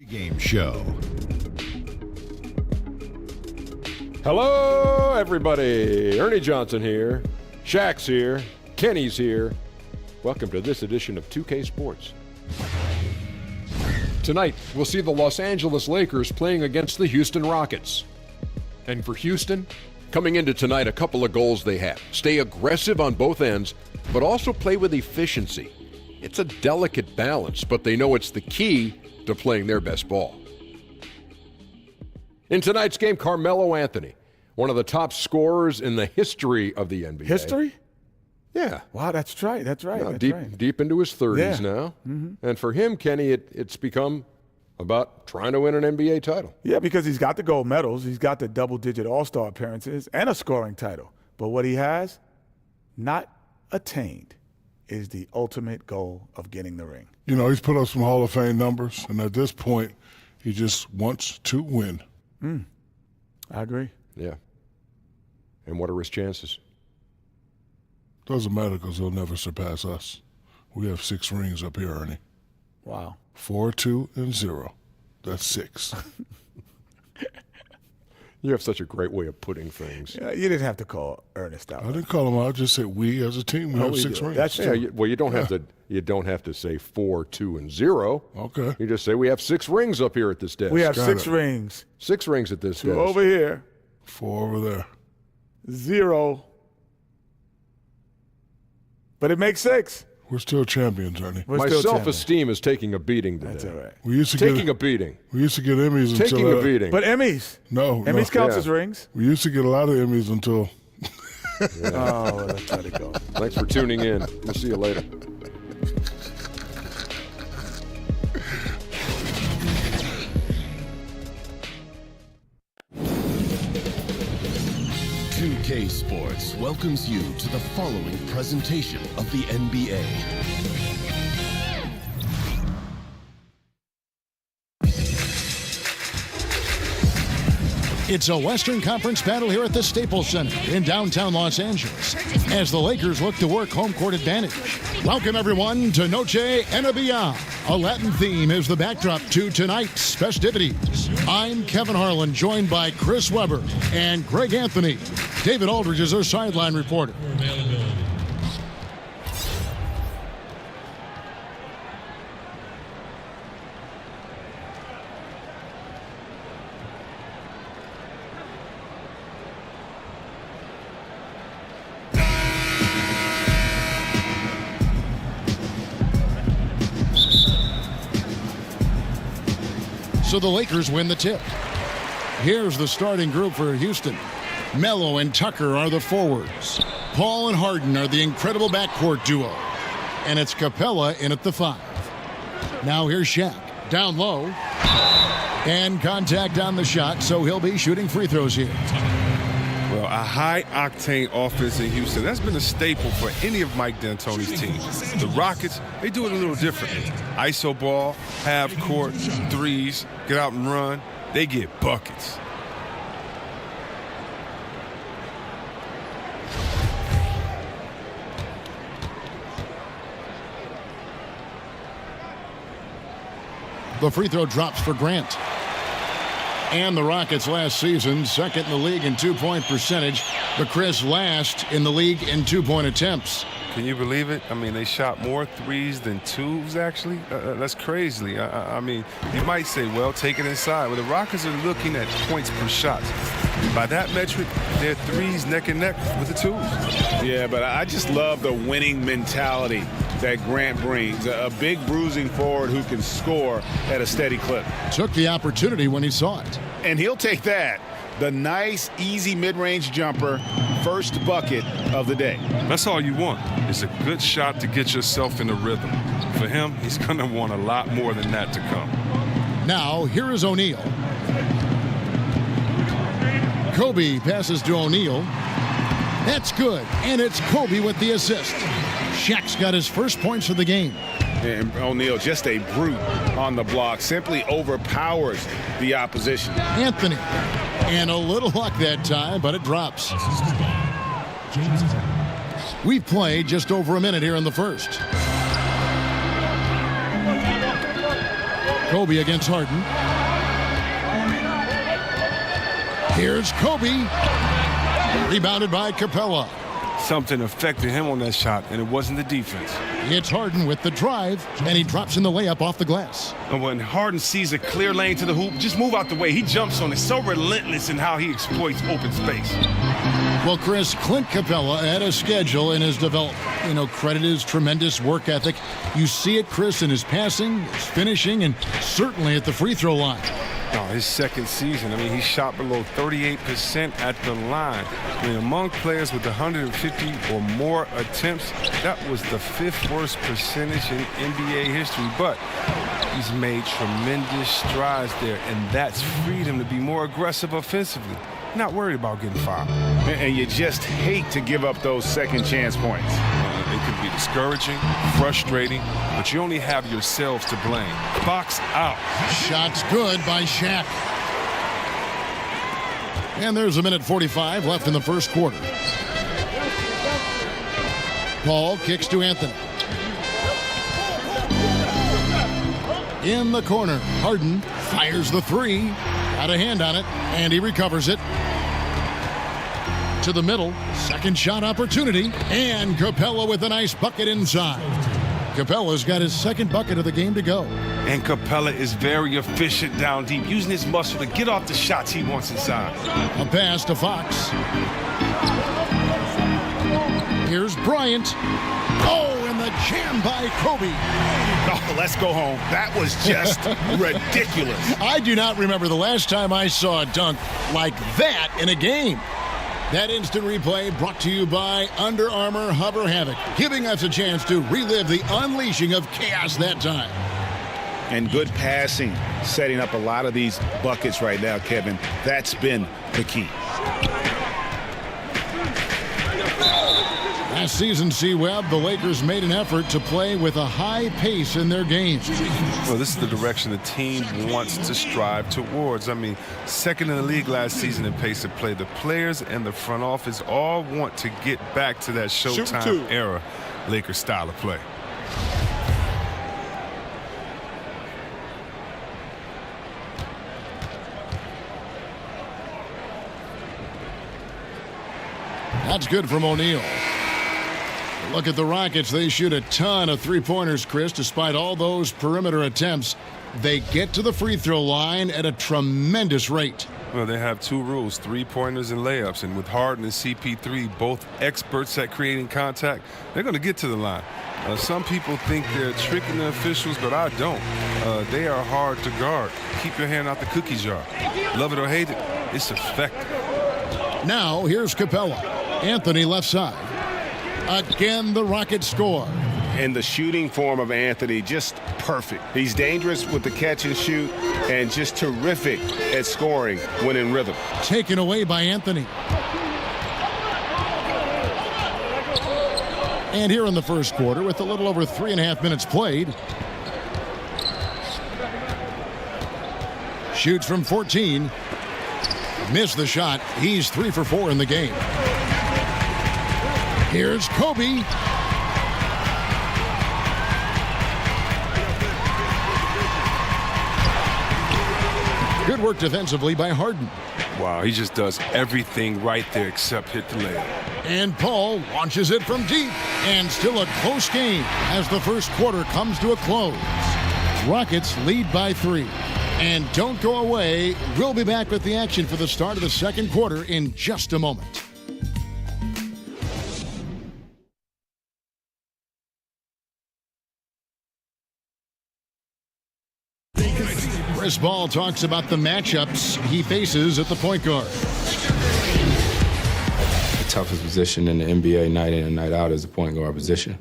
Game show. Hello, everybody. Ernie Johnson here. Shaq's here. Kenny's here. Welcome to this edition of 2K Sports. Tonight, we'll see the Los Angeles Lakers playing against the Houston Rockets. And for Houston, coming into tonight, a couple of goals they have. Stay aggressive on both ends, but also play with efficiency. It's a delicate balance, but they know it's the key to playing their best ball. In tonight's game, Carmelo Anthony, one of the top scorers in the history of the NBA. History? Yeah. Wow, that's right. That's right. No, That's deep into his 30s Yeah. now. And for him, Kenny, it's become about trying to win an NBA title. Yeah, because he's got the gold medals, he's got the double-digit All-Star appearances, and a scoring title. But what he has not attained is the ultimate goal of getting the ring. You know, he's put up some Hall of Fame numbers, and at this point, he just wants to win. I agree. Yeah. And what are his chances? Doesn't matter because they'll never surpass us. We have 6 rings up here, Ernie. Wow. 4, 2, and 0. That's 6. You have such a great way of putting things. Yeah, you didn't have to call Ernest out. I didn't call him out. I just said we as a team, we have 6 rings. That's true. Well, you don't have to. You don't have to say 4, 2, and 0. Okay. You just say we have 6 rings up here at this desk. We have Got 6 it. rings. 6 rings at this 2 desk. over here, 4 over there. 0. But it makes 6. We're still champions, Ernie. We're My still self-esteem is taking a beating today. That's all right. We used to Taking get a beating. We used to get Emmys until Taking a beating. But Emmys. No, Emmys no. counts Yeah. as rings. We used to get a lot of Emmys until Oh, let's let it go. Thanks for tuning in. We'll see you later. K Sports welcomes you to the following presentation of the NBA. It's a Western Conference battle here at the Staples Center in downtown Los Angeles as the Lakers look to work home court advantage. Welcome, everyone, to Noche NBA. A Latin theme is the backdrop to tonight's festivities. I'm Kevin Harlan, joined by Chris Webber and Greg Anthony. David Aldridge is our sideline reporter. So the Lakers win the tip. Here's the starting group for Houston. Melo and Tucker are the forwards. Paul and Harden are the incredible backcourt duo. And it's Capella in at the 5. Now here's Shaq. Down low. And contact on the shot, so he'll be shooting free throws here. Well, a high-octane offense in Houston, that's been a staple for any of Mike D'Antoni's teams. The Rockets, they do it a little differently. ISO ball, half court, threes, get out and run. They get buckets. The free throw drops for Grant. And the Rockets last season, second in the league in two-point percentage, but Chris last in the league in two-point attempts. Can you believe it? I mean, they shot more threes than twos, actually. That's crazy. I mean, you might say, well, take it inside. Well, the Rockets are looking at points per shot. By that metric, they're threes neck and neck with the twos. Yeah, but I just love the winning mentality that Grant brings. A big bruising forward who can score at a steady clip. Took the opportunity when he saw it. And he'll take that. The nice, easy mid-range jumper, first bucket of the day. That's all you want. It's a good shot to get yourself in the rhythm. For him, he's going to want a lot more than that to come. Now, here is O'Neal. Kobe passes to O'Neal. That's good, and it's Kobe with the assist. Shaq's got his first points of the game. And O'Neal, just a brute on the block, simply overpowers the opposition. Anthony, and a little luck that time, but it drops. We've played just over a minute here in the first. Kobe against Harden. Here's Kobe. Rebounded by Capella. Something affected him on that shot, and it wasn't the defense. It's Harden with the drive, and he drops in the layup off the glass. And when Harden sees a clear lane to the hoop, just move out the way. He jumps on it. So relentless in how he exploits open space. Well, Chris, Clint Capella had a schedule in his development. You know, credit his tremendous work ethic. You see it, Chris, in his passing, his finishing, and certainly at the free throw line. Oh, his second season, I mean, he shot below 38% at the line. I mean, among players with 150 or more attempts, that was the 5th worst percentage in NBA history. But he's made tremendous strides there, and that's freed him to be more aggressive offensively. Not worried about getting fouled. And you just hate to give up those second chance points. It can be discouraging, frustrating, but you only have yourselves to blame. Box out. Shots good by Shaq. And there's a minute 45 left in the first quarter. Paul kicks to Anthony. In the corner, Harden fires the three. Got a hand on it, and he recovers it. To the middle, second shot opportunity, and Capella with a nice bucket inside. Capella's got his second bucket of the game to go. And Capella is very efficient down deep, using his muscle to get off the shots he wants inside. A pass to Fox. Here's Bryant. Oh, and the jam by Kobe. Oh, let's go home. That was just ridiculous. I do not remember the last time I saw a dunk like that in a game. That instant replay brought to you by Under Armour Hover Havoc, giving us a chance to relive the unleashing of chaos that time. And good passing, setting up a lot of these buckets right now, Kevin. That's been the key. Last season, C-Webb, the Lakers made an effort to play with a high pace in their games. Well, this is the direction the team wants to strive towards. I mean, second in the league last season in pace of play. The players and the front office all want to get back to that Showtime era Lakers style of play. That's good from O'Neal. Look at the Rockets. They shoot a ton of three-pointers, Chris, despite all those perimeter attempts. They get to the free throw line at a tremendous rate. Well, they have two rules, three-pointers and layups. And with Harden and CP3, both experts at creating contact, they're going to get to the line. Some people think they're tricking the officials, but I don't. They are hard to guard. Keep your hand out the cookie jar. Love it or hate it, it's effective. Now, here's Capella. Anthony left side. Again, the Rockets score. And the shooting form of Anthony, just perfect. He's dangerous with the catch and shoot and just terrific at scoring when in rhythm. Taken away by Anthony. And here in the first quarter, with a little over 3.5 minutes played, shoots from 14. Missed the shot. He's 3 for 4 in the game. Here's Kobe. Good work defensively by Harden. Wow, he just does everything right there except hit the layup. And Paul launches it from deep. And still a close game as the first quarter comes to a close. Rockets lead by 3. And don't go away. We'll be back with the action for the start of the second quarter in just a moment. Chris Paul talks about the matchups he faces at the point guard. The toughest position in the NBA night in and night out is the point guard position.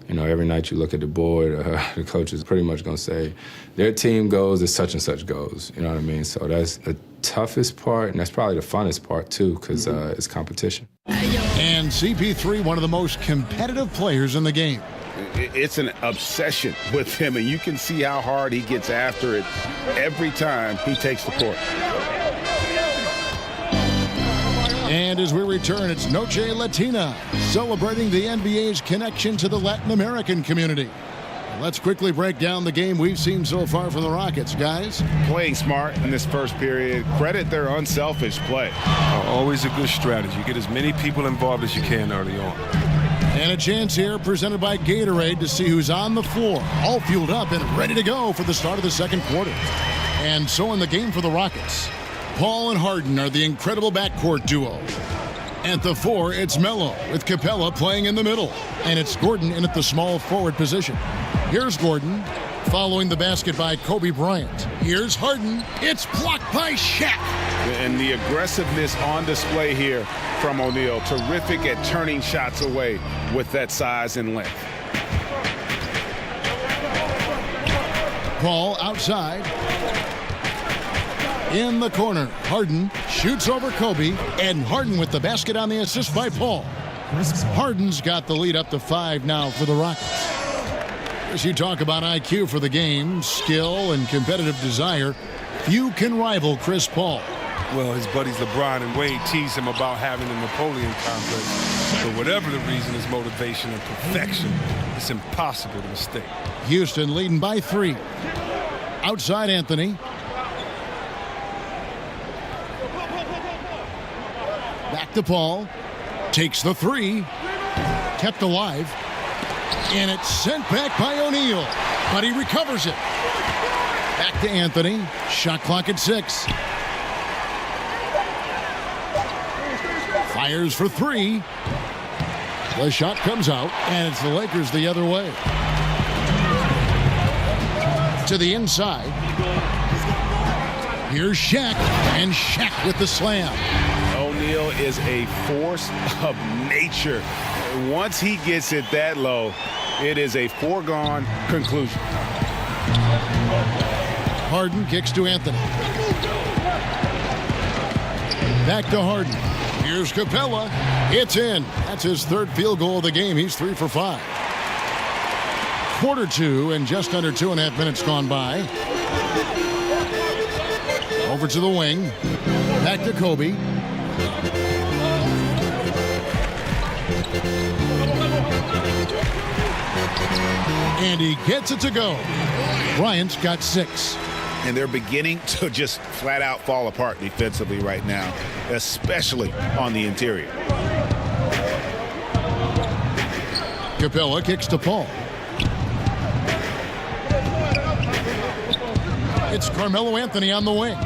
You know, every night you look at the board, the coach is pretty much going to say, their team goes as such and such goes. You know what I mean? So that's the toughest part, and that's probably the funnest part, too, because it's competition. And CP3, one of the most competitive players in the game. It's an obsession with him, and you can see how hard he gets after it every time he takes the court. And as we return, it's Noche Latina, celebrating the NBA's connection to the Latin American community. Let's quickly break down the game we've seen so far from the Rockets, guys. Playing smart in this first period. Credit their unselfish play. Always a good strategy. Get as many people involved as you can early on. And a chance here presented by Gatorade to see who's on the floor, all fueled up and ready to go for the start of the second quarter. And so in the game for the Rockets, Paul and Harden are the incredible backcourt duo. At the 4, it's Melo, with Capella playing in the middle. And it's Gordon in at the small forward position. Here's Gordon, following the basket by Kobe Bryant. Here's Harden. It's blocked by Shaq. And the aggressiveness on display here from O'Neal. Terrific at turning shots away with that size and length. Paul outside. In the corner, Harden shoots over Kobe, and Harden with the basket on the assist by Paul. Harden's got the lead up to 5 now for the Rockets. As you talk about IQ for the game, skill, and competitive desire, few can rival Chris Paul. Well, his buddies LeBron and Wade tease him about having a Napoleon complex. But whatever the reason, his motivation and perfection, it's impossible to mistake. Houston leading by 3. Outside Anthony. Back to Paul. Takes the 3. Kept alive. And it's sent back by O'Neal. But he recovers it. Back to Anthony. Shot clock at 6. Fires for 3. The shot comes out, and it's the Lakers the other way. To the inside. Here's Shaq, and Shaq with the slam. O'Neal is a force of nature. Once he gets it that low, it is a foregone conclusion. Harden kicks to Anthony. Back to Harden. Here's Capella. It's in. That's his 3rd field goal of the game. He's 3 for 5. Quarter 2 and just under 2.5 minutes gone by. Over to the wing. Back to Kobe. And he gets it to go. Bryant's got 6. And they're beginning to just flat out fall apart defensively right now, especially on the interior. Capella kicks to Paul. It's Carmelo Anthony on the wing.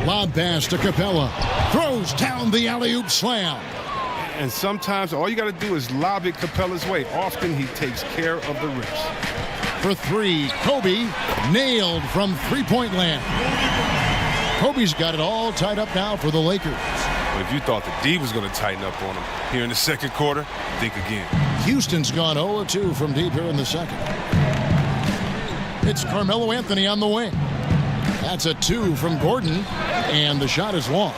Lob pass to Capella. Throws down the alley-oop slam. And sometimes all you got to do is lob it Capella's way. Often he takes care of the rips. For 3, Kobe nailed from three-point land. Kobe's got it all tied up now for the Lakers. But if you thought the D was going to tighten up on him here in the second quarter, think again. Houston's gone 0-2 from deep here in the second. It's Carmelo Anthony on the wing. That's a 2 from Gordon, and the shot is long.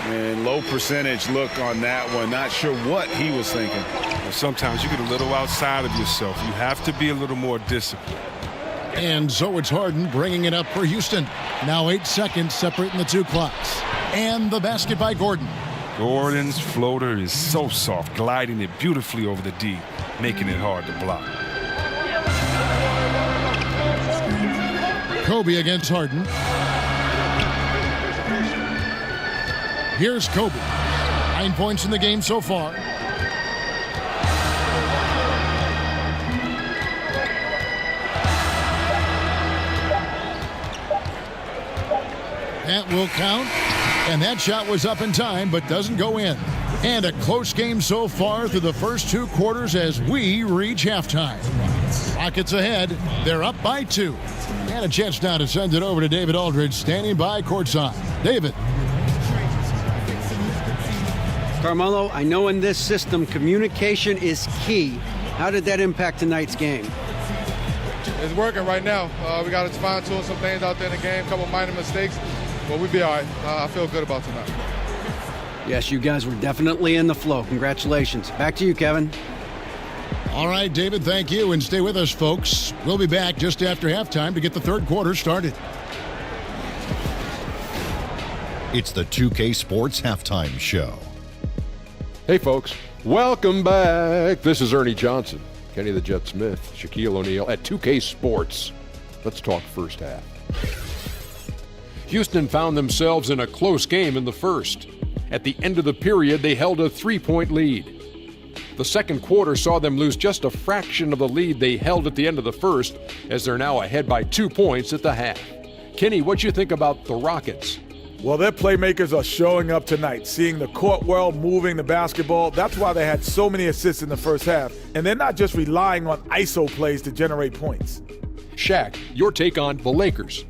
And low percentage look on that one. Not sure what he was thinking. Well, sometimes you get a little outside of yourself. You have to be a little more disciplined. And so it's Harden bringing it up for Houston. Now 8 seconds separating the 2 clocks. And the basket by Gordon. Gordon's floater is so soft, gliding it beautifully over the D, making it hard to block. Kobe against Harden. Here's Kobe. 9 points in the game so far. That will count. And that shot was up in time, but doesn't go in. And a close game so far through the first 2 quarters as we reach halftime. Rockets ahead. They're up by 2. And a chance now to send it over to David Aldridge, standing by courtside. David. Carmelo, I know in this system communication is key. How did that impact tonight's game? It's working right now. We got to fine-tune some things out there in the game, a couple minor mistakes, but we'll be all right. I feel good about tonight. Yes, you guys were definitely in the flow. Congratulations. Back to you, Kevin. All right, David, thank you. And stay with us, folks. We'll be back just after halftime to get the third quarter started. It's the 2K Sports Halftime Show. Hey, folks. Welcome back. This is Ernie Johnson, Kenny the Jet Smith, Shaquille O'Neal at 2K Sports. Let's talk first half. Houston found themselves in a close game in the first. At the end of the period, they held a 3-point lead. The second quarter saw them lose just a fraction of the lead they held at the end of the first, as they're now ahead by 2 points at the half. Kenny, what you think about the Rockets? Well, their playmakers are showing up tonight, seeing the court well, moving the basketball. That's why they had so many assists in the first half. And they're not just relying on ISO plays to generate points. Shaq, your take on the Lakers.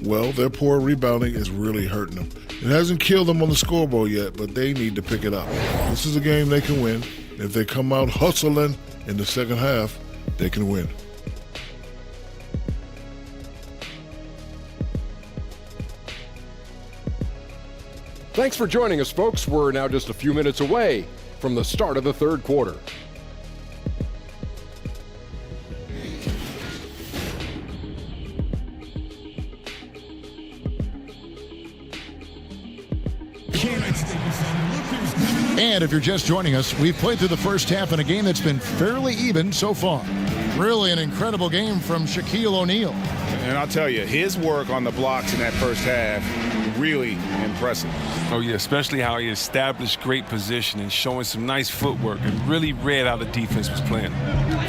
Well, their poor rebounding is really hurting them. It hasn't killed them on the scoreboard yet, but they need to pick it up. This is a game they can win. If they come out hustling in the second half, they can win. Thanks for joining us, folks. We're now just a few minutes away from the start of the third quarter. And if you're just joining us, we've played through the first half in a game that's been fairly even so far. Really an incredible game from Shaquille O'Neal. And I'll tell you, his work on the blocks in that first half, really impressive. Oh, yeah, especially how he established great position and showing some nice footwork and really read how the defense was playing.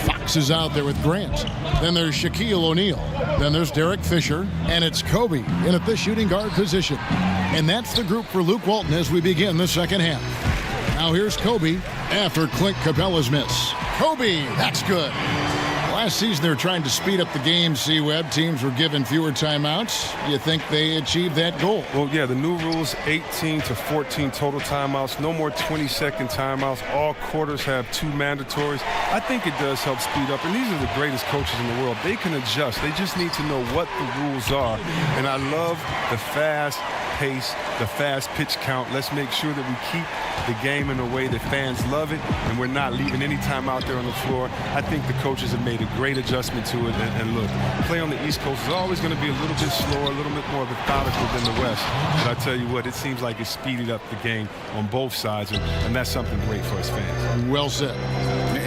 Fox is out there with Grant. Then there's Shaquille O'Neal. Then there's Derek Fisher. And it's Kobe in at the shooting guard position. And that's the group for Luke Walton as we begin the second half. Now here's Kobe after Clint Capella's miss. Kobe, that's good. Last season, they were trying to speed up the game, C-Web. Teams were given fewer timeouts. Do you think they achieved that goal? Well, yeah, the new rules, 18 to 14 total timeouts, no more 20-second timeouts. All quarters have 2 mandatories. I think it does help speed up, and these are the greatest coaches in the world. They can adjust. They just need to know what the rules are, and I love the fast pace, the fast pitch count. Let's make sure that we keep the game in a way that fans love it, and we're not leaving any time out there on the floor. I think the coaches have made a great adjustment to it, and look, play on the East Coast is always going to be a little bit slower, a little bit more methodical than the West. But I tell you what, it seems like it's speeded up the game on both sides, and that's something great for us fans. Well said.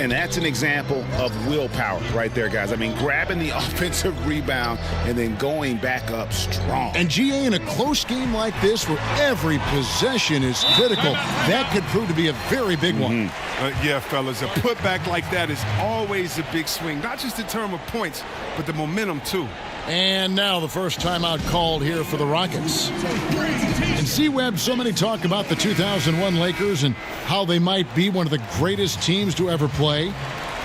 And that's an example of willpower right there, guys. I mean, grabbing the offensive rebound and then going back up strong. And GA, in a close game like this where every possession is critical, that could prove to be a very big one. Yeah, fellas, a putback like that is always a big swing, not just in terms of points, but the momentum too. And now the first timeout called here for the Rockets. And C-Web, so many talk about the 2001 Lakers and how they might be one of the greatest teams to ever play.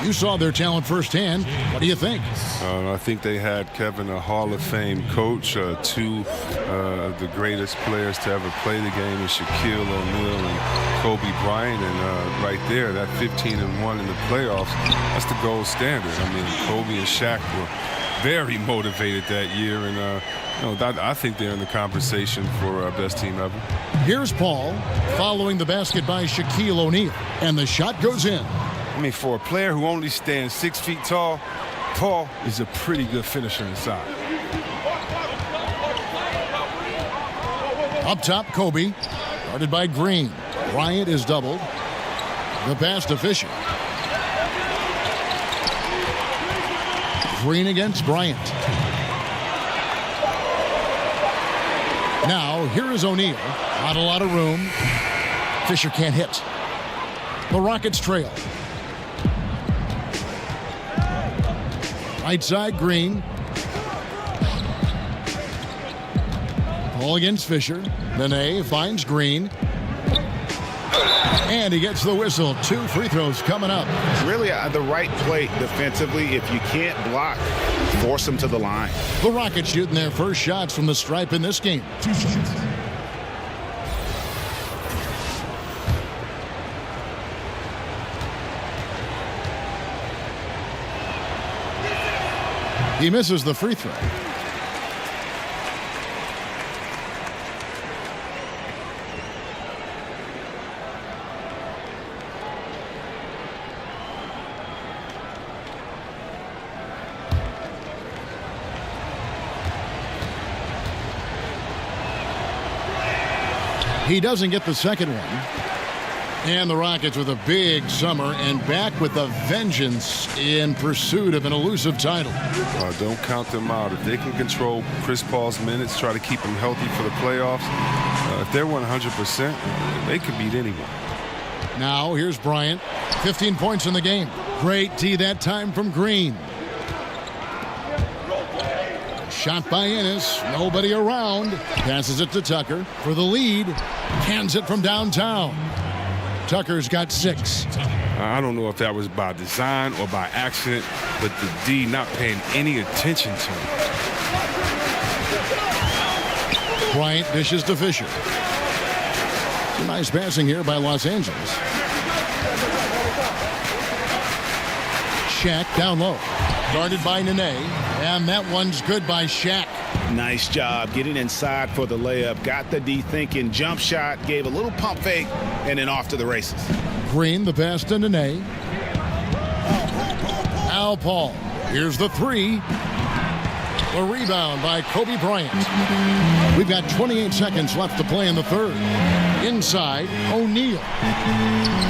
You saw their talent firsthand. What do you think? I think they had, Kevin, a Hall of Fame coach, 2 of the greatest players to ever play the game, is Shaquille O'Neal and Kobe Bryant. And right there, that 15-1 in the playoffs, that's the gold standard. I mean, Kobe and Shaq were very motivated that year, and I think they're in the conversation for best team ever. Here's Paul following the basket by Shaquille O'Neal, and the shot goes in. I mean, for a player who only stands 6 feet tall, Paul is a pretty good finisher inside. Up top, Kobe, guarded by Green. Bryant is doubled. The pass to Fisher. Green against Bryant. Now, here is O'Neal. Not a lot of room. Fisher can't hit. The Rockets trail. Right side, Green. Ball against Fisher. Nene finds Green. And he gets the whistle. 2 free throws coming up. Really the right play defensively. If you can't block, force them to the line. The Rockets shooting their first shots from the stripe in this game. 2 shots. He misses the free throw. He doesn't get the second one. And the Rockets with a big summer and back with a vengeance in pursuit of an elusive title. Don't count them out. If they can control Chris Paul's minutes, try to keep him healthy for the playoffs, if they're 100%, they could beat anyone. Now here's Bryant. 15 points in the game. Great D that time from Green. Shot by Ennis. Nobody around. Passes it to Tucker for the lead. Hands it from downtown. Tucker's got 6. I don't know if that was by design or by accident, but the D not paying any attention to him. Bryant dishes to Fisher. Some nice passing here by Los Angeles. Shaq down low. Guarded by Nene. And that one's good by Shaq. Nice job getting inside for the layup. Got the D thinking. Jump shot. Gave a little pump fake. And then off to the races. Green, the pass to Nene. Al Paul. Here's the 3. The rebound by Kobe Bryant. We've got 28 seconds left to play in the third. Inside, O'Neal.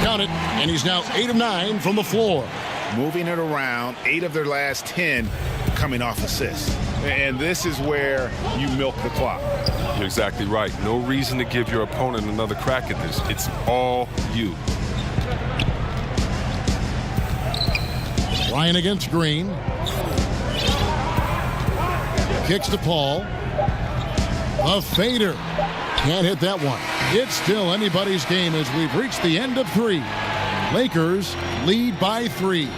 Count it, and he's now 8 of 9 from the floor. Moving it around, 8 of their last 10 coming off assists. And this is where you milk the clock. You're exactly right. No reason to give your opponent another crack at this. It's all you. Ryan against Green. Kicks to Paul. A fader. Can't hit that one. It's still anybody's game as we've reached the end of 3. Lakers lead by 3.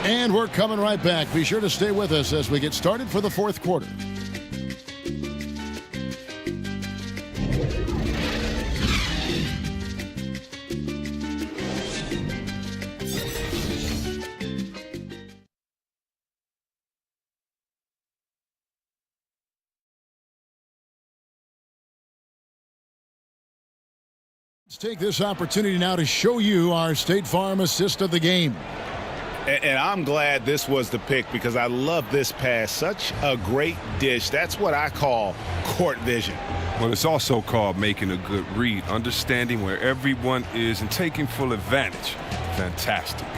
And we're coming right back. Be sure to stay with us as we get started for the fourth quarter. Let's take this opportunity now to show you our State Farm assist of the game. And I'm glad this was the pick because I love this pass. Such a great dish. That's what I call court vision. Well, it's also called making a good read, understanding where everyone is and taking full advantage. Fantastic.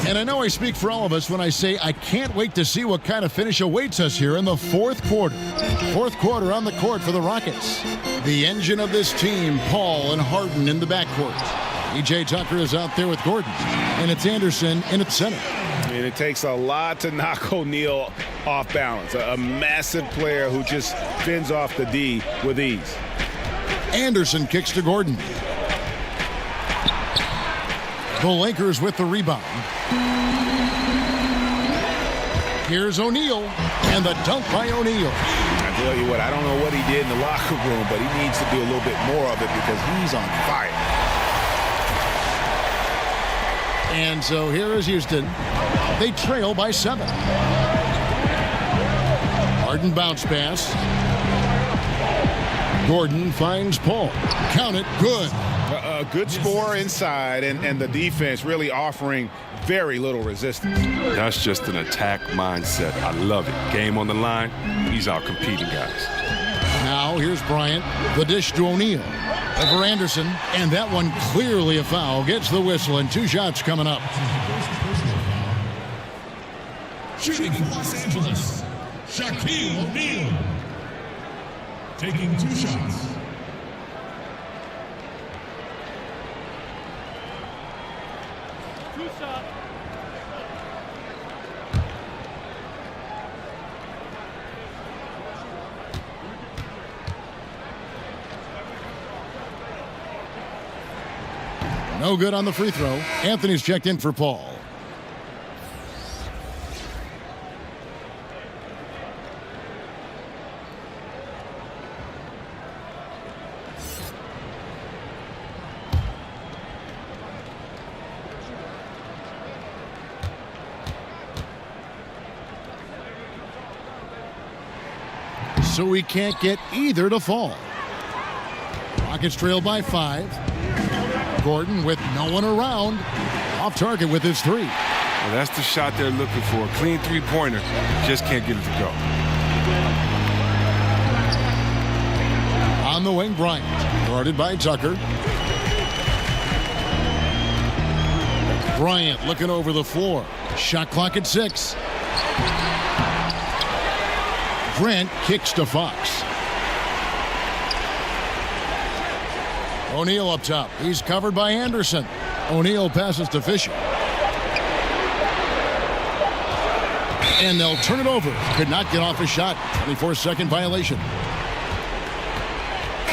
And I know I speak for all of us when I say I can't wait to see what kind of finish awaits us here in the fourth quarter. Fourth quarter on the court for the Rockets. The engine of this team, Paul and Harden in the backcourt. E.J. Tucker is out there with Gordon. And it's Anderson in at center. And it takes a lot to knock O'Neal off balance. A massive player who just fends off the D with ease. Anderson kicks to Gordon. The Lakers with the rebound. Here's O'Neal, and the dunk by O'Neal. I tell you what, I don't know what he did in the locker room, but he needs to do a little bit more of it because he's on fire. And so here is Houston. They trail by 7. Harden bounce pass. Gordon finds Paul. Count it, good. A good score inside, and the defense really offering very little resistance. That's just an attack mindset. I love it. Game on the line. He's out competing guys. Now here's Bryant. The dish to O'Neal. Over Anderson, and that one clearly a foul. Gets the whistle, and 2 shots coming up. Shooting for Los Angeles, Shaquille O'Neal. Taking 2 shots. No good on the free throw. Anthony's checked in for Paul. So we can't get either to fall. Rockets trail by 5. Gordon with no one around. Off target with his 3. Well, that's the shot they're looking for. A clean three-pointer. Just can't get it to go. On the wing, Bryant. Guarded by Tucker. Bryant looking over the floor. Shot clock at 6. Grant kicks to Fox. O'Neal up top. He's covered by Anderson. O'Neal passes to Fisher. And they'll turn it over. Could not get off a shot. 24-second violation.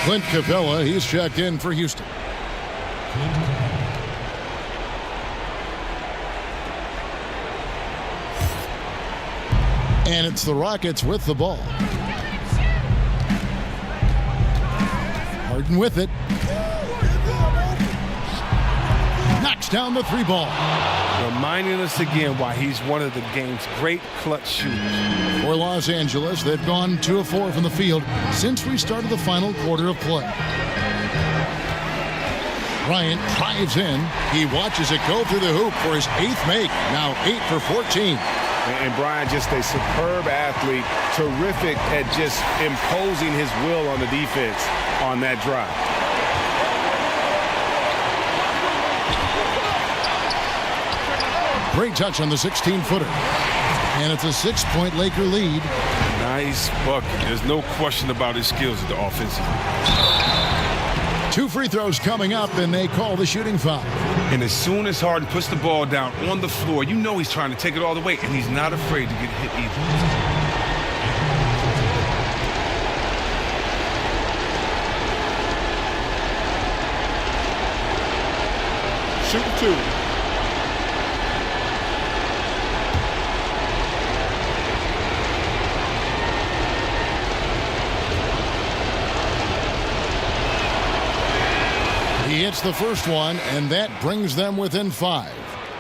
Clint Capella, he's checked in for Houston. And it's the Rockets with the ball. Harden with it. Knocks down the 3 ball. Reminding us again why he's one of the game's great clutch shooters. For Los Angeles, they've gone 2 of 4 from the field since we started the final quarter of play. Bryant drives in. He watches it go through the hoop for his 8th make. Now 8 for 14. And Bryant, just a superb athlete, terrific at just imposing his will on the defense on that drive. Great touch on the 16-footer. And it's a 6-point Laker lead. Nice bucket. There's no question about his skills at the offensive. 2 free throws coming up, and they call the shooting foul. And as soon as Harden puts the ball down on the floor, you know he's trying to take it all the way, and he's not afraid to get hit either. Shoot 2. He hits the first one, and that brings them within 5.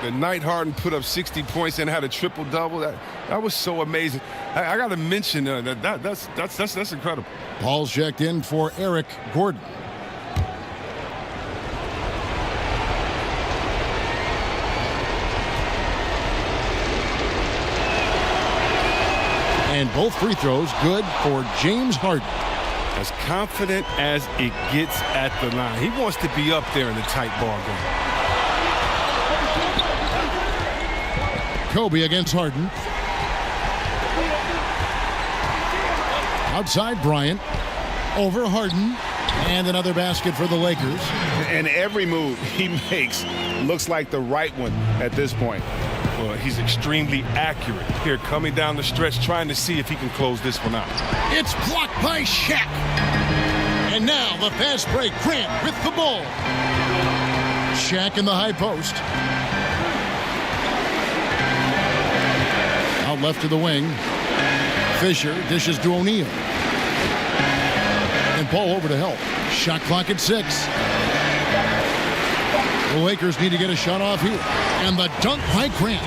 The night Harden put up 60 points and had a triple-double, that was so amazing. I got to mention that's incredible. Ball's checked in for Eric Gordon. And both free throws good for James Harden. As confident as it gets at the line. He wants to be up there in the tight ball game. Kobe against Harden. Outside Bryant. Over Harden. And another basket for the Lakers. And every move he makes looks like the right one at this point. Well, he's extremely accurate here coming down the stretch, trying to see if he can close this one out. It's blocked by Shaq. And now the fast break. Grant with the ball. Shaq in the high post. Out left to the wing. Fisher dishes to O'Neal. And Paul over to help. Shot clock at 6. The Lakers need to get a shot off here. And the dunk by Grant.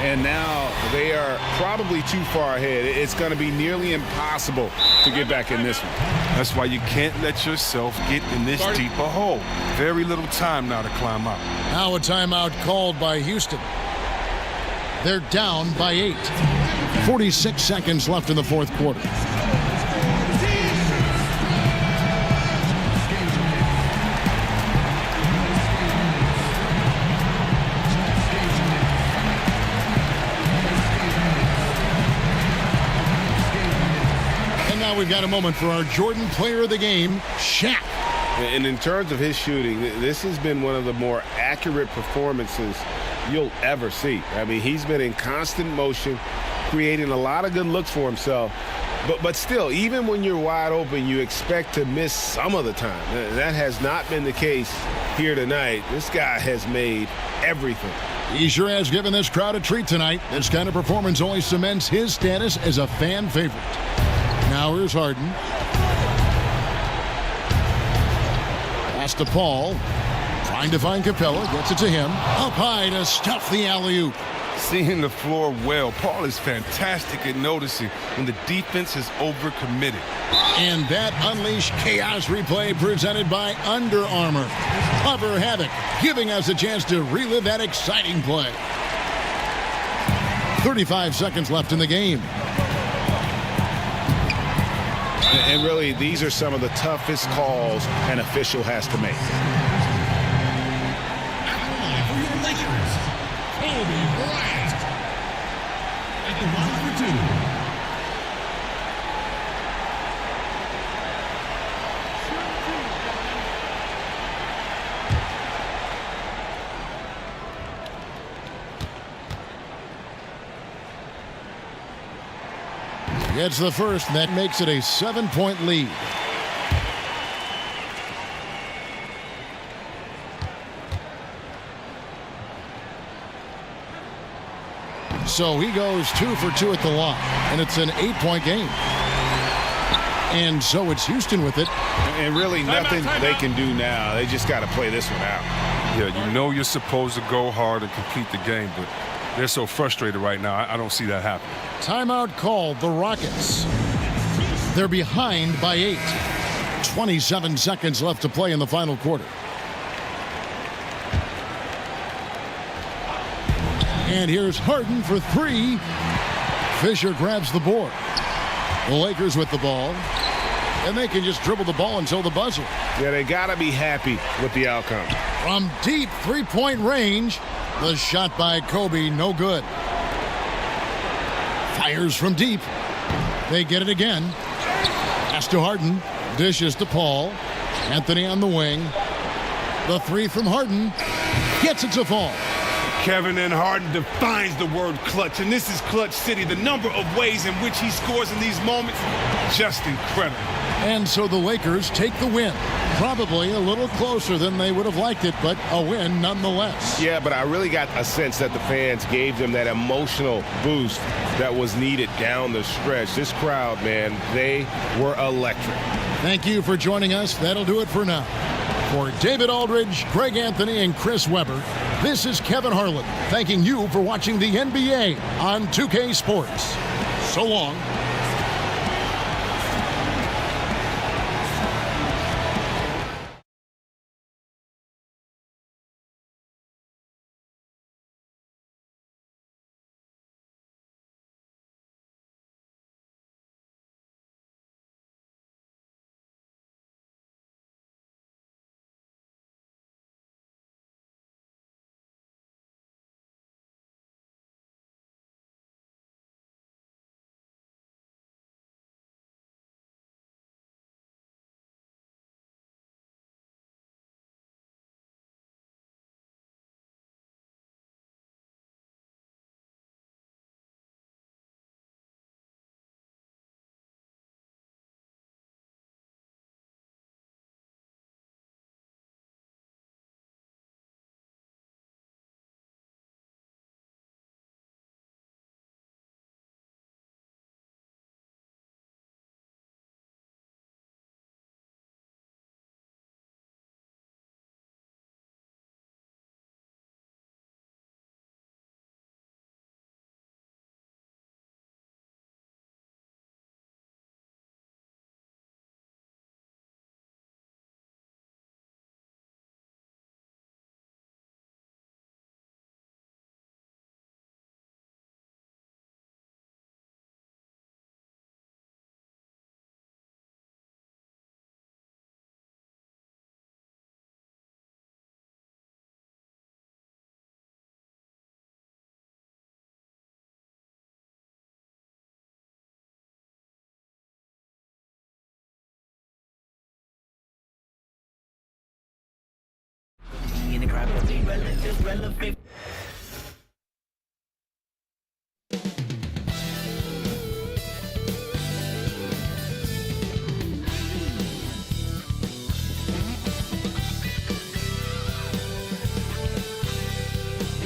And now they are probably too far ahead. It's going to be nearly impossible to get back in this one. That's why you can't let yourself get in this deep a hole. Very little time now to climb out. Now a timeout called by Houston. They're down by 8. 46 seconds left in the fourth quarter. We've got a moment for our Jordan player of the game, Shaq. And in terms of his shooting, this has been one of the more accurate performances you'll ever see. I mean, he's been in constant motion, creating a lot of good looks for himself. But still, even when you're wide open, you expect to miss some of the time. That has not been the case here tonight. This guy has made everything. He sure has given this crowd a treat tonight. This kind of performance only cements his status as a fan favorite. Now here's Harden. Pass to Paul. Trying to find Capella. Gets it to him. Up high to stuff the alley-oop. Seeing the floor well. Paul is fantastic at noticing when the defense is overcommitted. And that Unleash Chaos replay presented by Under Armour. Cover Havoc, giving us a chance to relive that exciting play. 35 seconds left in the game. And really, these are some of the toughest calls an official has to make. For your Lakers, Kobe Bryant. At the line for 2. Gets the first, and that makes it a 7-point lead. So he goes 2 for 2 at the line, and it's an 8-point game. And so it's Houston with it. And really nothing they can do now. They just got to play this one out. Yeah, you know you're supposed to go hard and complete the game, but they're so frustrated right now. I don't see that happening. Timeout called the Rockets. They're behind by 8. 27 seconds left to play in the final quarter. And here's Harden for three. Fisher grabs the board. The Lakers with the ball. And they can just dribble the ball until the buzzer. Yeah, they got to be happy with the outcome. From deep three-point range, the shot by Kobe, no good. Fires from deep. They get it again. Pass to Harden. Dishes to Paul. Anthony on the wing. The three from Harden. Gets it to fall. Kevin, and Harden defines the word clutch, and this is Clutch City. The number of ways in which he scores in these moments, just incredible. And so the Lakers take the win. Probably a little closer than they would have liked it, but a win nonetheless. Yeah, but I really got a sense that the fans gave them that emotional boost that was needed down the stretch. This crowd, man, they were electric. Thank you for joining us. That'll do it for now. For David Aldridge, Greg Anthony, and Chris Webber, this is Kevin Harlan thanking you for watching the NBA on 2K Sports. So long.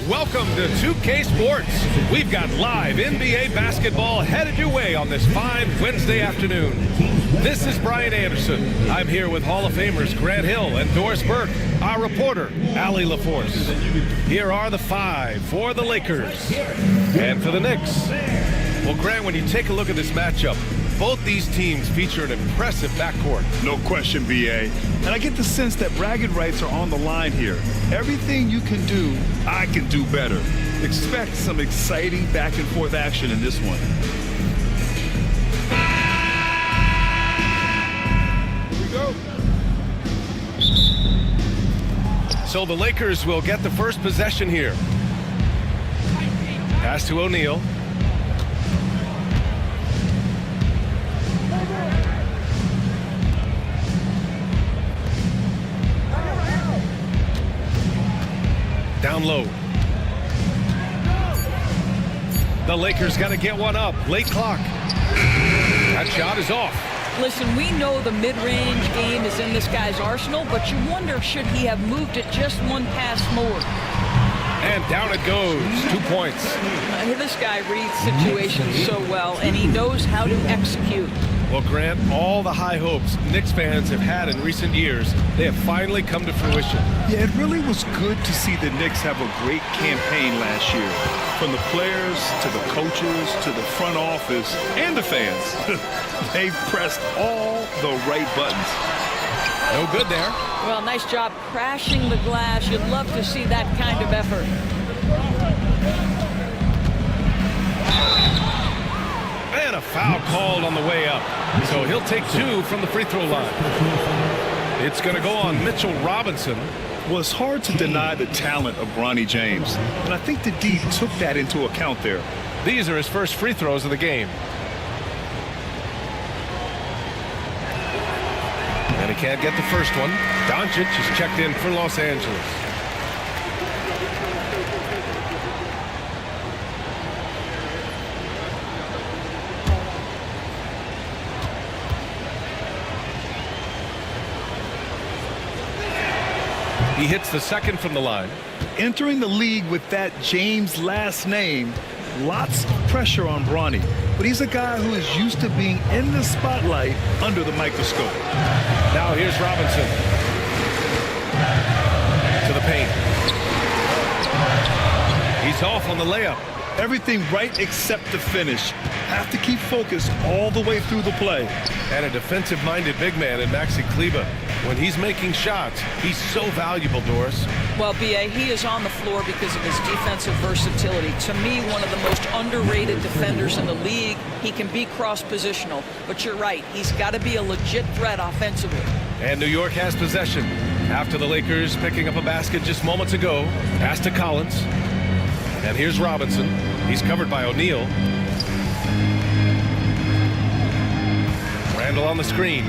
Welcome to 2K Sports. We've got live NBA basketball headed your way on this fine Wednesday afternoon. This is Brian Anderson. I'm here with Hall of Famers Grant Hill and Doris Burke, our reporter, Allie LaForce. Here are the five for the Lakers and for the Knicks. Well, Grant, when you take a look at this matchup, both these teams feature an impressive backcourt. No question, BA. And I get the sense that bragging rights are on the line here. Everything you can do, I can do better. Expect some exciting back-and-forth action in this one. Here we go. So the Lakers will get the first possession here. Pass to O'Neal. Down low. The Lakers got to get one up. Late clock. That shot is off. Listen, we know the mid-range game is in this guy's arsenal, but you wonder, should he have moved it just one pass more? And down it goes. 2 points. This guy reads situations so well, and he knows how to execute. Well, Grant, all the high hopes Knicks fans have had in recent years, they have finally come to fruition. Yeah, it really was good to see the Knicks have a great campaign last year. From the players to the coaches to the front office and the fans. They've pressed all the right buttons. No good there. Well, nice job crashing the glass. You'd love to see that kind of effort. foul called on the way up. So he'll take 2 from the free throw line. It's going to go on Mitchell Robinson. Well, it's hard to deny the talent of Bronny James, and I think the D took that into account there. These are his first free throws of the game. And he can't get the first one. Doncic is checked in for Los Angeles. He hits the second from the line. Entering the league with that James last name, lots of pressure on Bronny, but he's a guy who is used to being in the spotlight under the microscope. Now here's Robinson to the paint. He's off on the layup. Everything right except the finish. Have to keep focused all the way through the play. And a defensive-minded big man in Maxi Kleber. When he's making shots, he's so valuable, Doris. Well, B.A., he is on the floor because of his defensive versatility. To me, one of the most underrated defenders in the league. He can be cross-positional, but you're right. He's got to be a legit threat offensively. And New York has possession. After the Lakers picking up a basket just moments ago, pass to Collins. And here's Robinson. He's covered by O'Neal. Randall on the screen.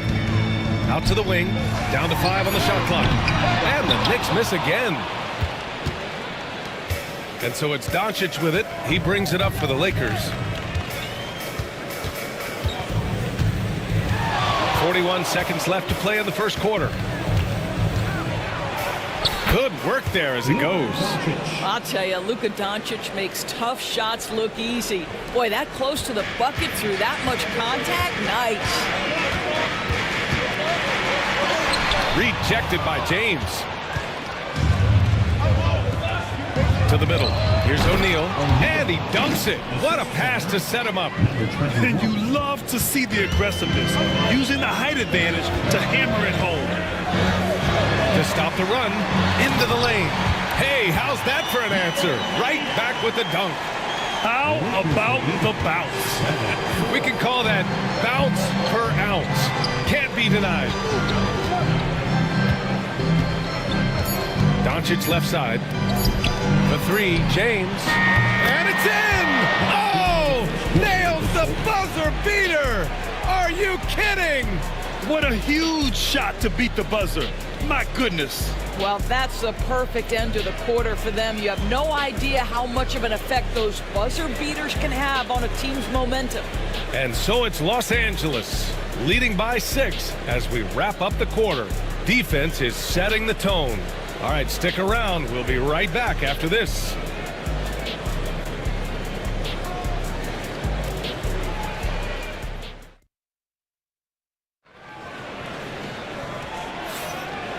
Out to the wing. Down to 5 on the shot clock. And the Knicks miss again. And so it's Doncic with it. He brings it up for the Lakers. 41 seconds left to play in the first quarter. Good work there as it goes. I'll tell you, Luka Doncic makes tough shots look easy. Boy, that close to the bucket through that much contact, nice. Rejected by James. To the middle. Here's O'Neal. And he dunks it. What a pass to set him up. And you love to see the aggressiveness, using the height advantage to hammer it home. To stop the run, into the lane. Hey, how's that for an answer? Right back with the dunk. How about the bounce? We can call that bounce per ounce. Can't be denied. Doncic left side. The 3, James. And it's in! Oh! Nails the buzzer beater! Are you kidding? What a huge shot to beat the buzzer. My goodness. Well, that's the perfect end to the quarter for them. You have no idea how much of an effect those buzzer beaters can have on a team's momentum. And so it's Los Angeles, leading by 6 as we wrap up the quarter. Defense is setting the tone. All right, stick around. We'll be right back after this.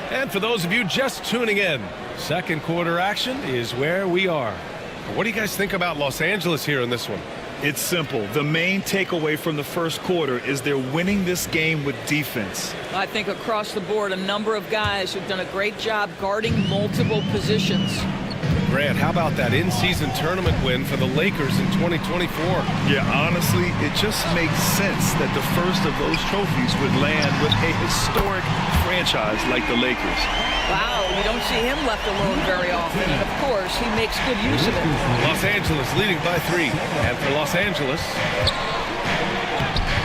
And for those of you just tuning in, second quarter action is where we are. What do you guys think about Los Angeles here in this one? It's simple. The main takeaway from the first quarter is they're winning this game with defense. I think across the board, a number of guys who've done a great job guarding multiple positions. Grant, how about that in-season tournament win for the Lakers in 2024? Yeah, honestly, it just makes sense that the first of those trophies would land with a historic franchise like the Lakers. Wow, we don't see him left alone very often, and of course, he makes good use of it. Los Angeles leading by 3, and for Los Angeles,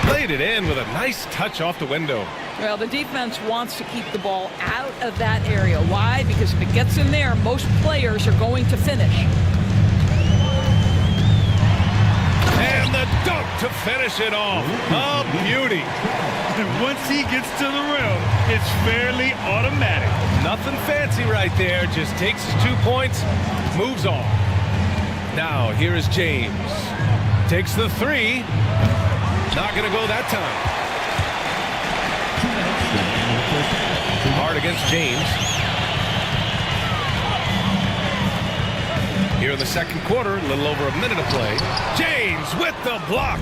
played it in with a nice touch off the window. Well, the defense wants to keep the ball out of that area. Why? Because if it gets in there, most players are going to finish. And the dunk to finish it off. A beauty. And once he gets to the rim, it's fairly automatic. Nothing fancy right there. Just takes his 2 points, moves on. Now, here is James. Takes the 3. Not going to go that time. Hard against James. Here in the second quarter, a little over a minute to play. James with the block.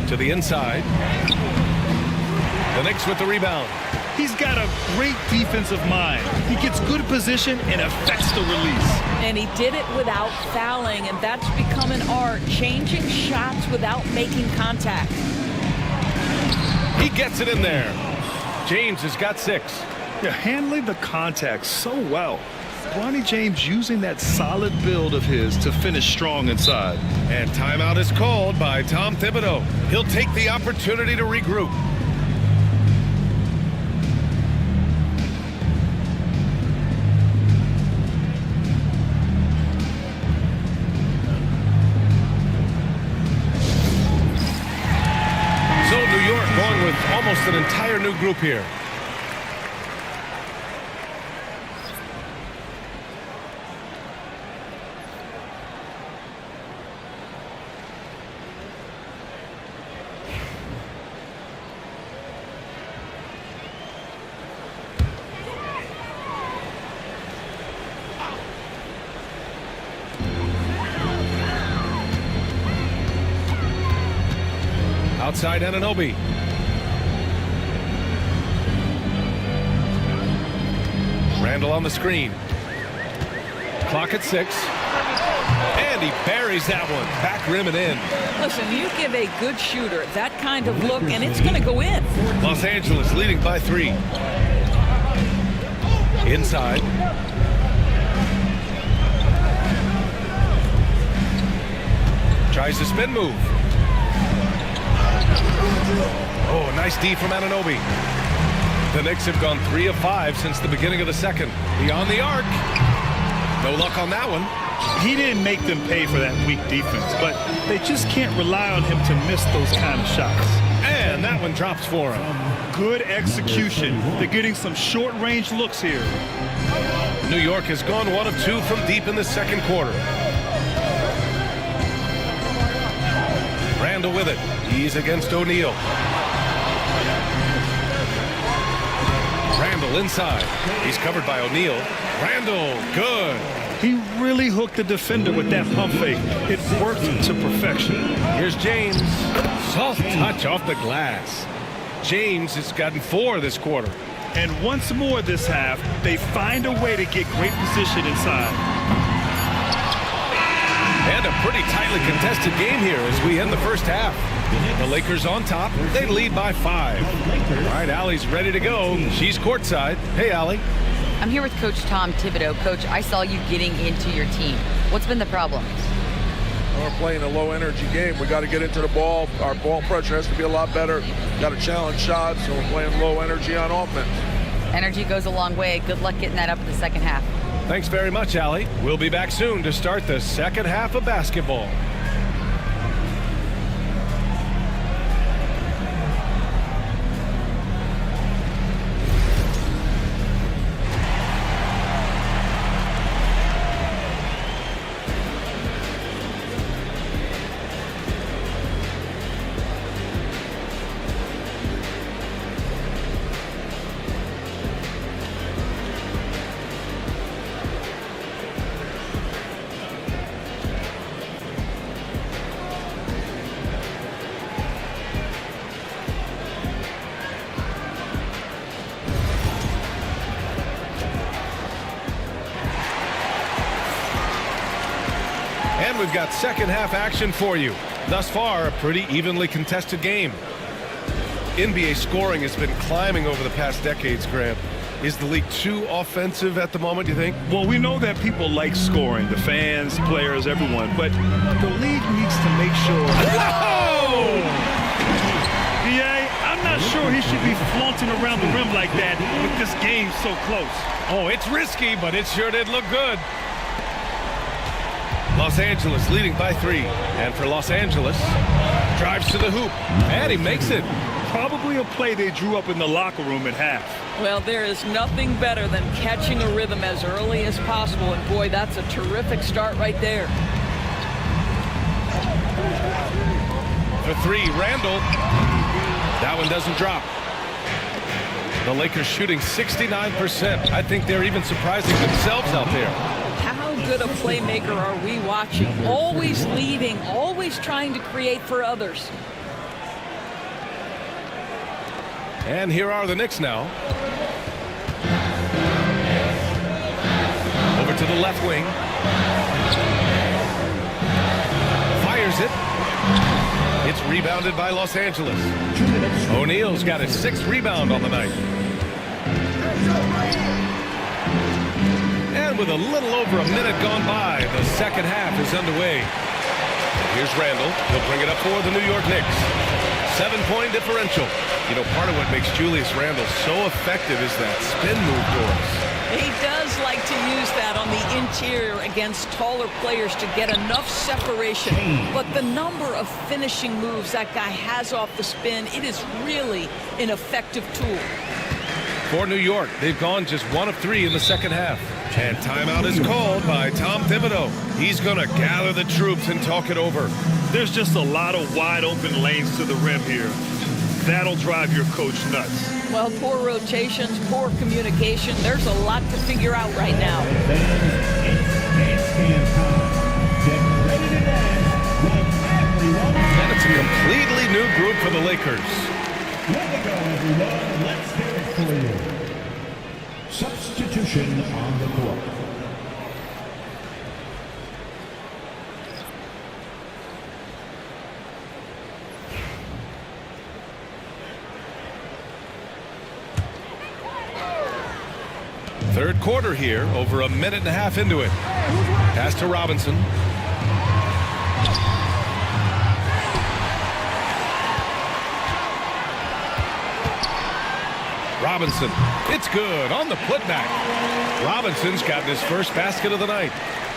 To the inside. The Knicks with the rebound. He's got a great defensive mind. He gets good position and affects the release. And he did it without fouling, and that's become an art, changing shots without making contact. He gets it in there. James has got 6. They're handling the contact so well. Bronny James using that solid build of his to finish strong inside. And timeout is called by Tom Thibodeau. He'll take the opportunity to regroup. So New York going with almost an entire new group here. Outside Anunoby. Randall on the screen. Clock at 6. And he buries that one. Back rim and in. Listen, you give a good shooter that kind of look, and it's going to go in. Los Angeles leading by 3. Inside. Tries the spin move. Oh, nice D from Anunoby. The Knicks have gone 3 of 5 since the beginning of the second. Beyond the arc. No luck on that one. He didn't make them pay for that weak defense, but they just can't rely on him to miss those kind of shots. And that one drops for him. Good execution. They're getting some short-range looks here. New York has gone 1 of 2 from deep in the second quarter. Randall with it. He's against O'Neal. Randall inside. He's covered by O'Neal. Randall, good. He really hooked the defender with that pump fake. It worked to perfection. Here's James. Soft touch off the glass. James has gotten 4 this quarter. And once more this half, they find a way to get great position inside. And a pretty tightly contested game here as we end the first half. The Lakers on top. They lead by 5. All right, Allie's ready to go. She's courtside. Hey, Allie. I'm here with Coach Tom Thibodeau. Coach, I saw you getting into your team. What's been the problem? We're playing a low-energy game. We got to get into the ball. Our ball pressure has to be a lot better. Got to challenge shots, so we're playing low energy on offense. Energy goes a long way. Good luck getting that up in the second half. Thanks very much, Allie. We'll be back soon to start the second half of basketball. And we've got second half action for you. Thus far, a pretty evenly contested game. NBA scoring has been climbing over the past decades, Grant. Is the league too offensive at the moment, do you think? Well, we know that people like scoring, the fans, players, everyone, but the league needs to make sure. Whoa! Yeah, I'm not sure he should be flaunting around the rim like that with this game so close. Oh, it's risky, but it sure did look good. Los Angeles leading by 3. And for Los Angeles, drives to the hoop. And he makes it. Probably a play they drew up in the locker room at half. Well, there is nothing better than catching a rhythm as early as possible. And boy, that's a terrific start right there. For 3, Randall. That one doesn't drop. The Lakers shooting 69%. I think they're even surprising themselves out there. How good a playmaker are we watching? Always leading, always trying to create for others. And here are the Knicks now. over to the left wing. Fires it. It's rebounded by Los Angeles. O'Neal's got his 6th rebound on the night. And with a little over a minute gone by, the second half is underway. Here's Randall. He'll bring it up for the New York Knicks. 7-point differential. You know, part of what makes Julius Randle so effective is that spin move, Doris. He does like to use that on the interior against taller players to get enough separation. But the number of finishing moves that guy has off the spin, it is really an effective tool. For New York, they've gone just 1 of 3 in the second half. And timeout is called by Tom Thibodeau. He's going to gather the troops and talk it over. There's just a lot of wide open lanes to the rim here. That'll drive your coach nuts. Well, poor rotations, poor communication. There's a lot to figure out right now. And it's a completely new group for the Lakers. Let's hear it for you. Substitution on the court. Third quarter here, over a minute and a half into it. Pass to Robinson. Robinson, it's good on the putback. Robinson's gotten his first basket of the night.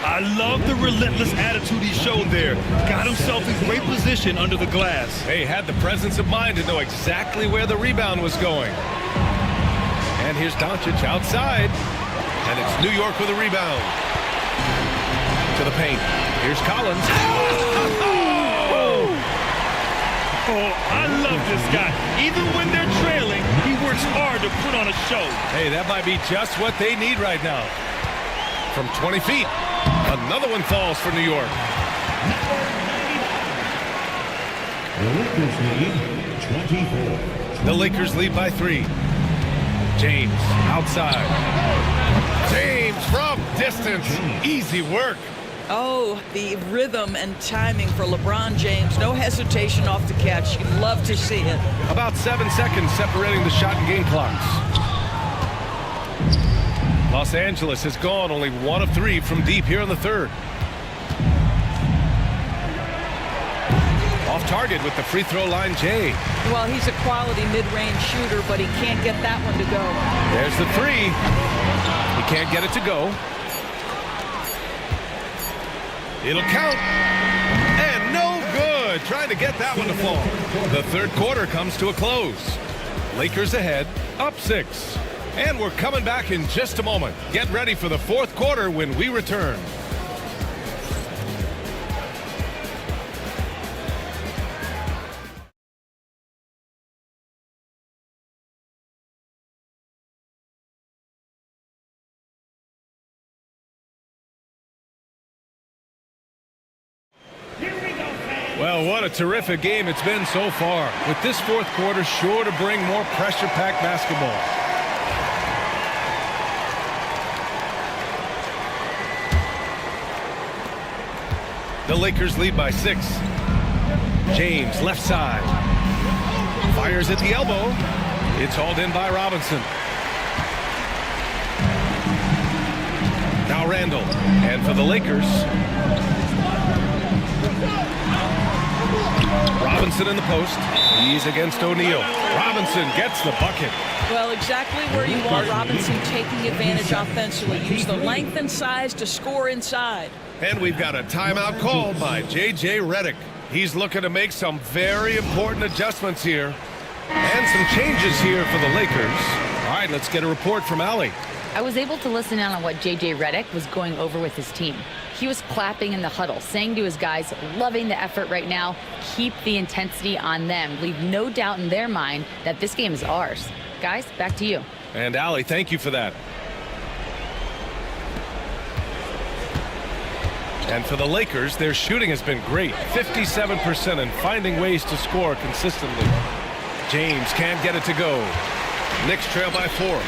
I love the relentless attitude he showed there. Got himself in great position under the glass. He had the presence of mind to know exactly where the rebound was going. And here's Doncic outside. And it's New York with a rebound. To the paint. Here's Collins. Oh, I love this guy. Even when they're trailing, he works hard to put on a show. Hey, that might be just what they need right now. From 20 feet, another one falls for New York. The Lakers lead 24. The Lakers lead by 3. James outside. James from distance. Easy work. Oh, the rhythm and timing for LeBron James. No hesitation off the catch. You'd love to see it. About 7 seconds separating the shot and game clocks. Los Angeles has gone only 1 of 3 from deep here in the third. Off target with the free throw line, Jay. Well, he's a quality mid-range shooter, but he can't get that one to go. There's the 3. He can't get it to go. It'll count. And no good. Trying to get that one to fall. The third quarter comes to a close. Lakers ahead, up 6. And we're coming back in just a moment. Get ready for the fourth quarter when we return. Well, what a terrific game it's been so far. With this fourth quarter sure to bring more pressure-packed basketball. The Lakers lead by 6. James, left side. Fires at the elbow. It's hauled in by Robinson. Now Randall. And for the Lakers, Robinson in the post. He's against O'Neal. Robinson gets the bucket. Well, exactly where you want Robinson taking advantage offensively. Use the length and size to score inside. And we've got a timeout called by J.J. Redick. He's looking to make some very important adjustments here. And some changes here for the Lakers. All right, let's get a report from Allie. I was able to listen in on what J.J. Redick was going over with his team. He was clapping in the huddle, saying to his guys, loving the effort right now, keep the intensity on them. Leave no doubt in their mind that this game is ours. Guys, back to you. And Allie, thank you for that. And for the Lakers, their shooting has been great. 57% and finding ways to score consistently. James can't get it to go. Knicks trail by 4.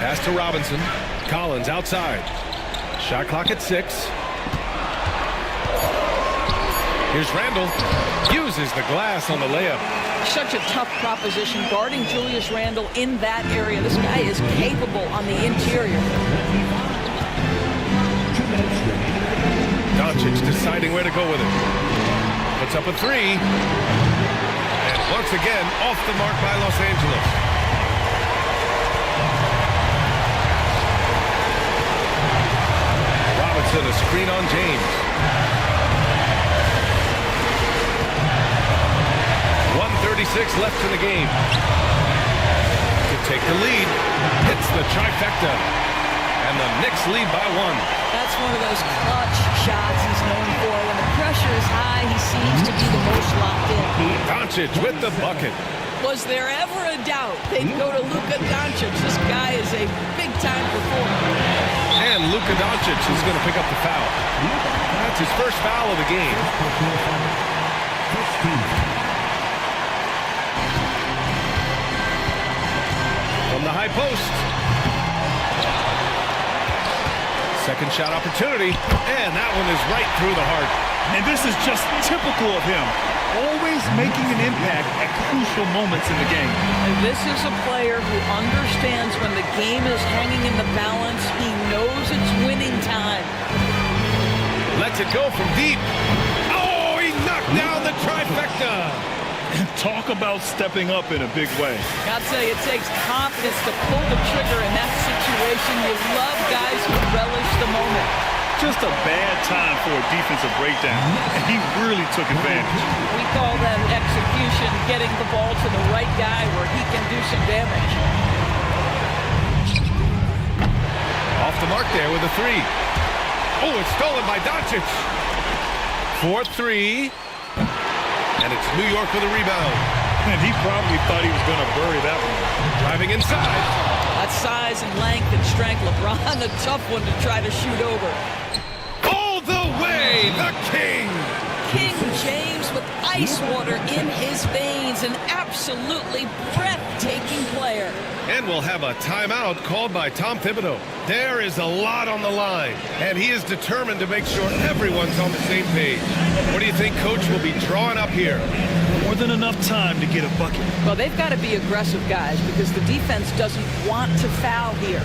Pass to Robinson. Collins outside. Shot clock at 6. Here's Randle. Uses the glass on the layup. Such a tough proposition guarding Julius Randle in that area. This guy is capable on the interior. Doncic deciding where to go with it. Puts up a 3. And once again, off the mark by Los Angeles. Robinson, a screen on James. 1:36 left in the game. To take the lead, hits the trifecta. And the Knicks lead by 1. That's one of those clutch shots he's known for. When the pressure is high, he seems to be the most locked in. Doncic with the bucket. Was there ever a doubt they'd go to Luka Doncic? This guy is a big-time performer. And Luka Doncic is going to pick up the foul. That's his first foul of the game. From the high post. Second shot opportunity, and that one is right through the heart. And this is just typical of him. Always making an impact at crucial moments in the game. And this is a player who understands when the game is hanging in the balance. He knows it's winning time. Lets it go from deep. Oh, he knocked down the trifecta. Talk about stepping up in a big way. I'll tell you, it takes confidence to pull the trigger in that situation. You love guys who relish the moment. Just a bad time for a defensive breakdown, and he really took advantage. We call that execution, getting the ball to the right guy where he can do some damage. Off the mark there with a 3. Oh, it's stolen by Doncic. 4-3. And it's New York with a rebound. And he probably thought he was going to bury that one. Driving inside. That size and length and strength. LeBron, a tough one to try to shoot over. All the way, the King. King James with ice water in his veins. An absolutely breathtaking player. And we'll have a timeout called by Tom Thibodeau. There is a lot on the line, and he is determined to make sure everyone's on the same page. What do you think Coach will be drawing up here? More than enough time to get a bucket. Well, they've got to be aggressive, guys, because the defense doesn't want to foul here.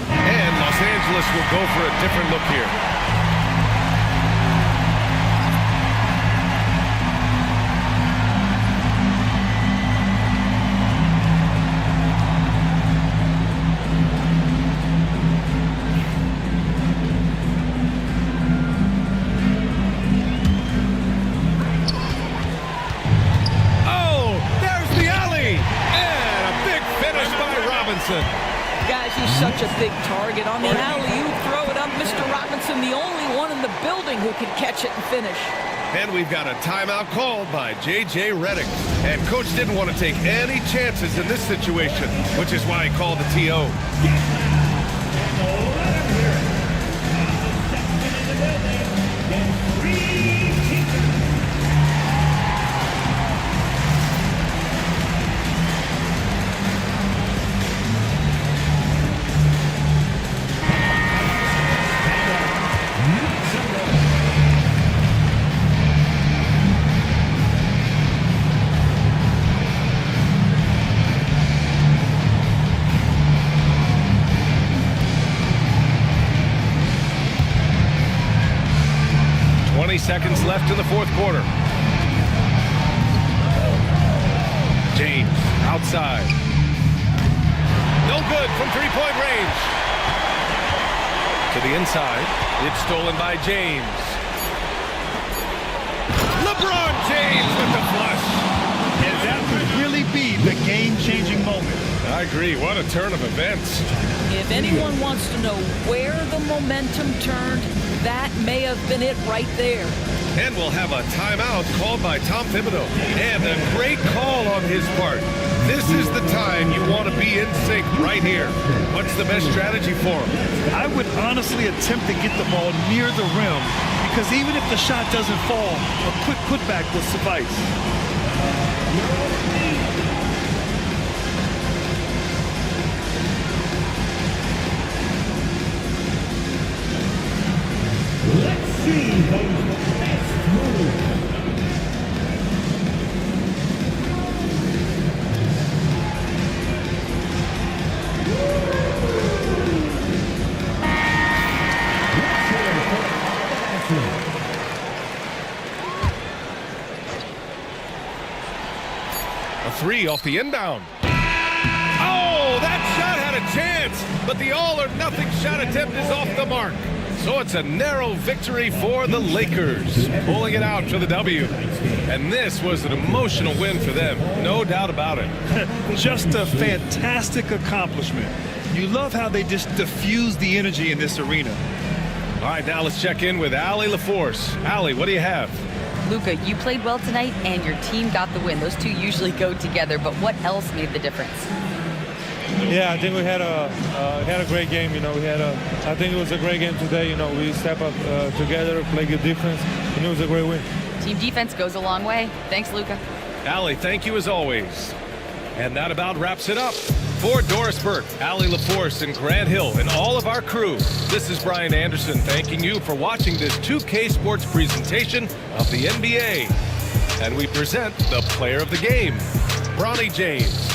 And Los Angeles will go for a different look here. Guys, he's such a big target. On the alley-oop, throw it up. Mr. Robinson, the only one in the building who can catch it and finish. And we've got a timeout called by J.J. Redick. And Coach didn't want to take any chances in this situation, which is why he called the T.O. Seconds left in the fourth quarter. James outside. No good from three-point range. To the inside. It's stolen by James. LeBron James with the flush. And that could really be the game-changing moment. I agree. What a turn of events. If anyone wants to know where the momentum turned, that may have been it right there. And we'll have a timeout called by Tom Thibodeau. And a great call on his part. This is the time you want to be in sync right here. What's the best strategy for him? I would honestly attempt to get the ball near the rim, because even if the shot doesn't fall, a quick putback will suffice. A three off the inbound. Oh, that shot had a chance, but the all-or-nothing shot attempt is off the mark. So it's a narrow victory for the Lakers, pulling it out for the W. And this was an emotional win for them, no doubt about it. Just a fantastic accomplishment. You love how they just diffuse the energy in this arena. All right, now let's check in with Allie LaForce. Allie, what do you have? Luka, you played well tonight, and your team got the win. Those two usually go together, but what else made the difference? Yeah, I think we had a great game. I think it was a great game today. We step up together, play good defense, and it was a great win. Team defense goes a long way. Thanks, Luka. Allie, thank you as always. And that about wraps it up. For Doris Burke, Allie LaForce, and Grant Hill, and all of our crew, this is Brian Anderson thanking you for watching this 2K Sports presentation of the NBA. And we present the player of the game, Bronny James.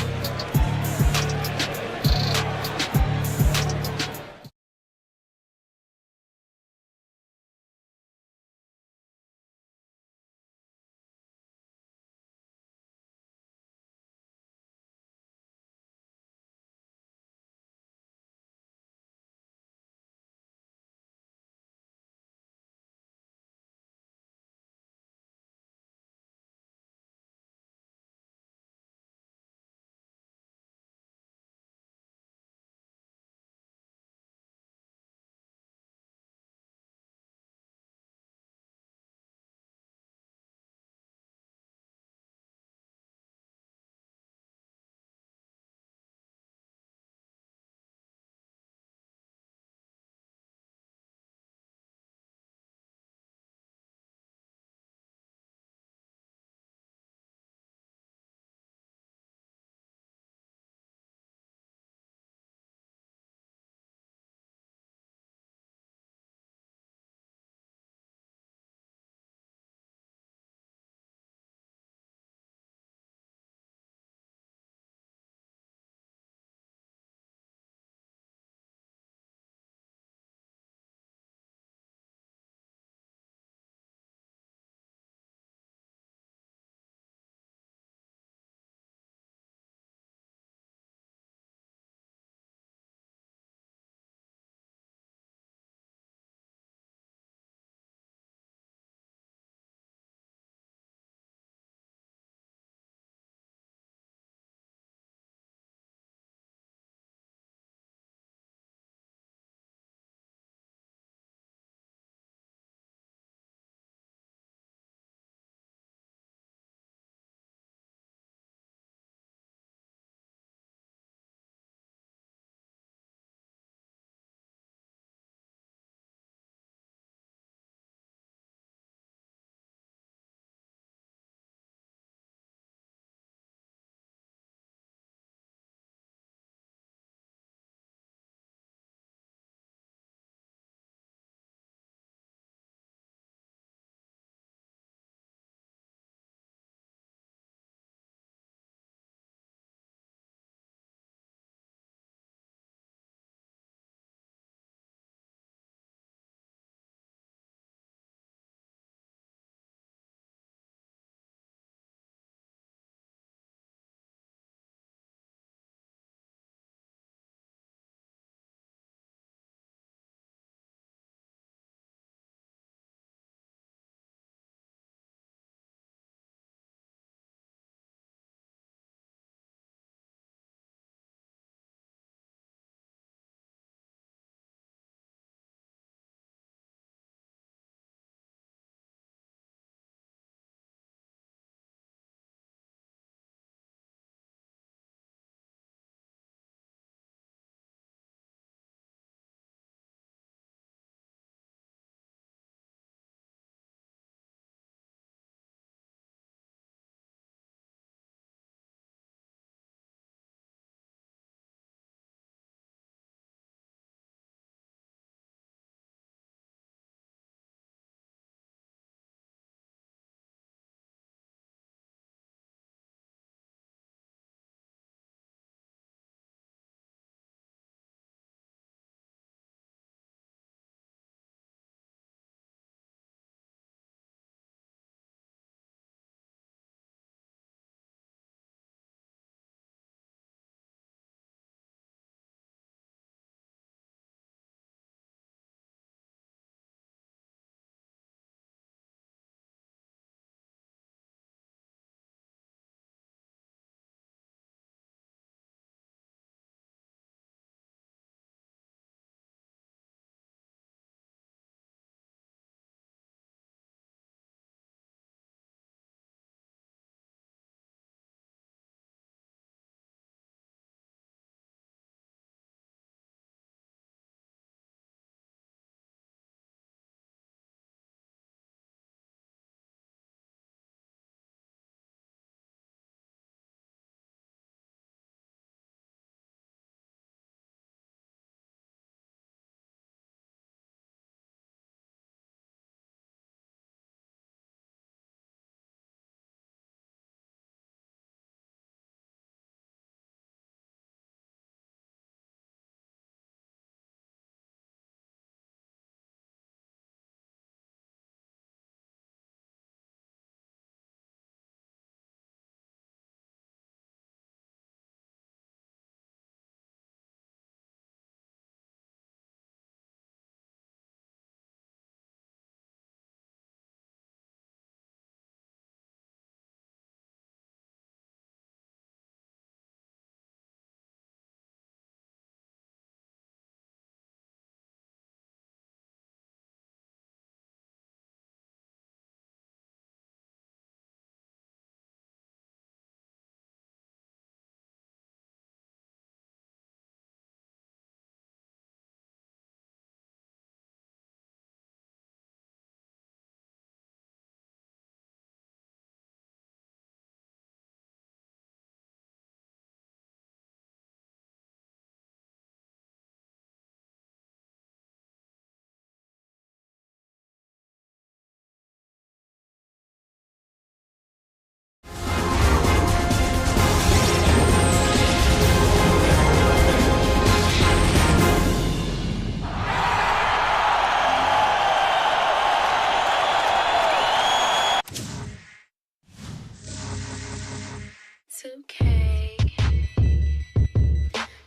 2K.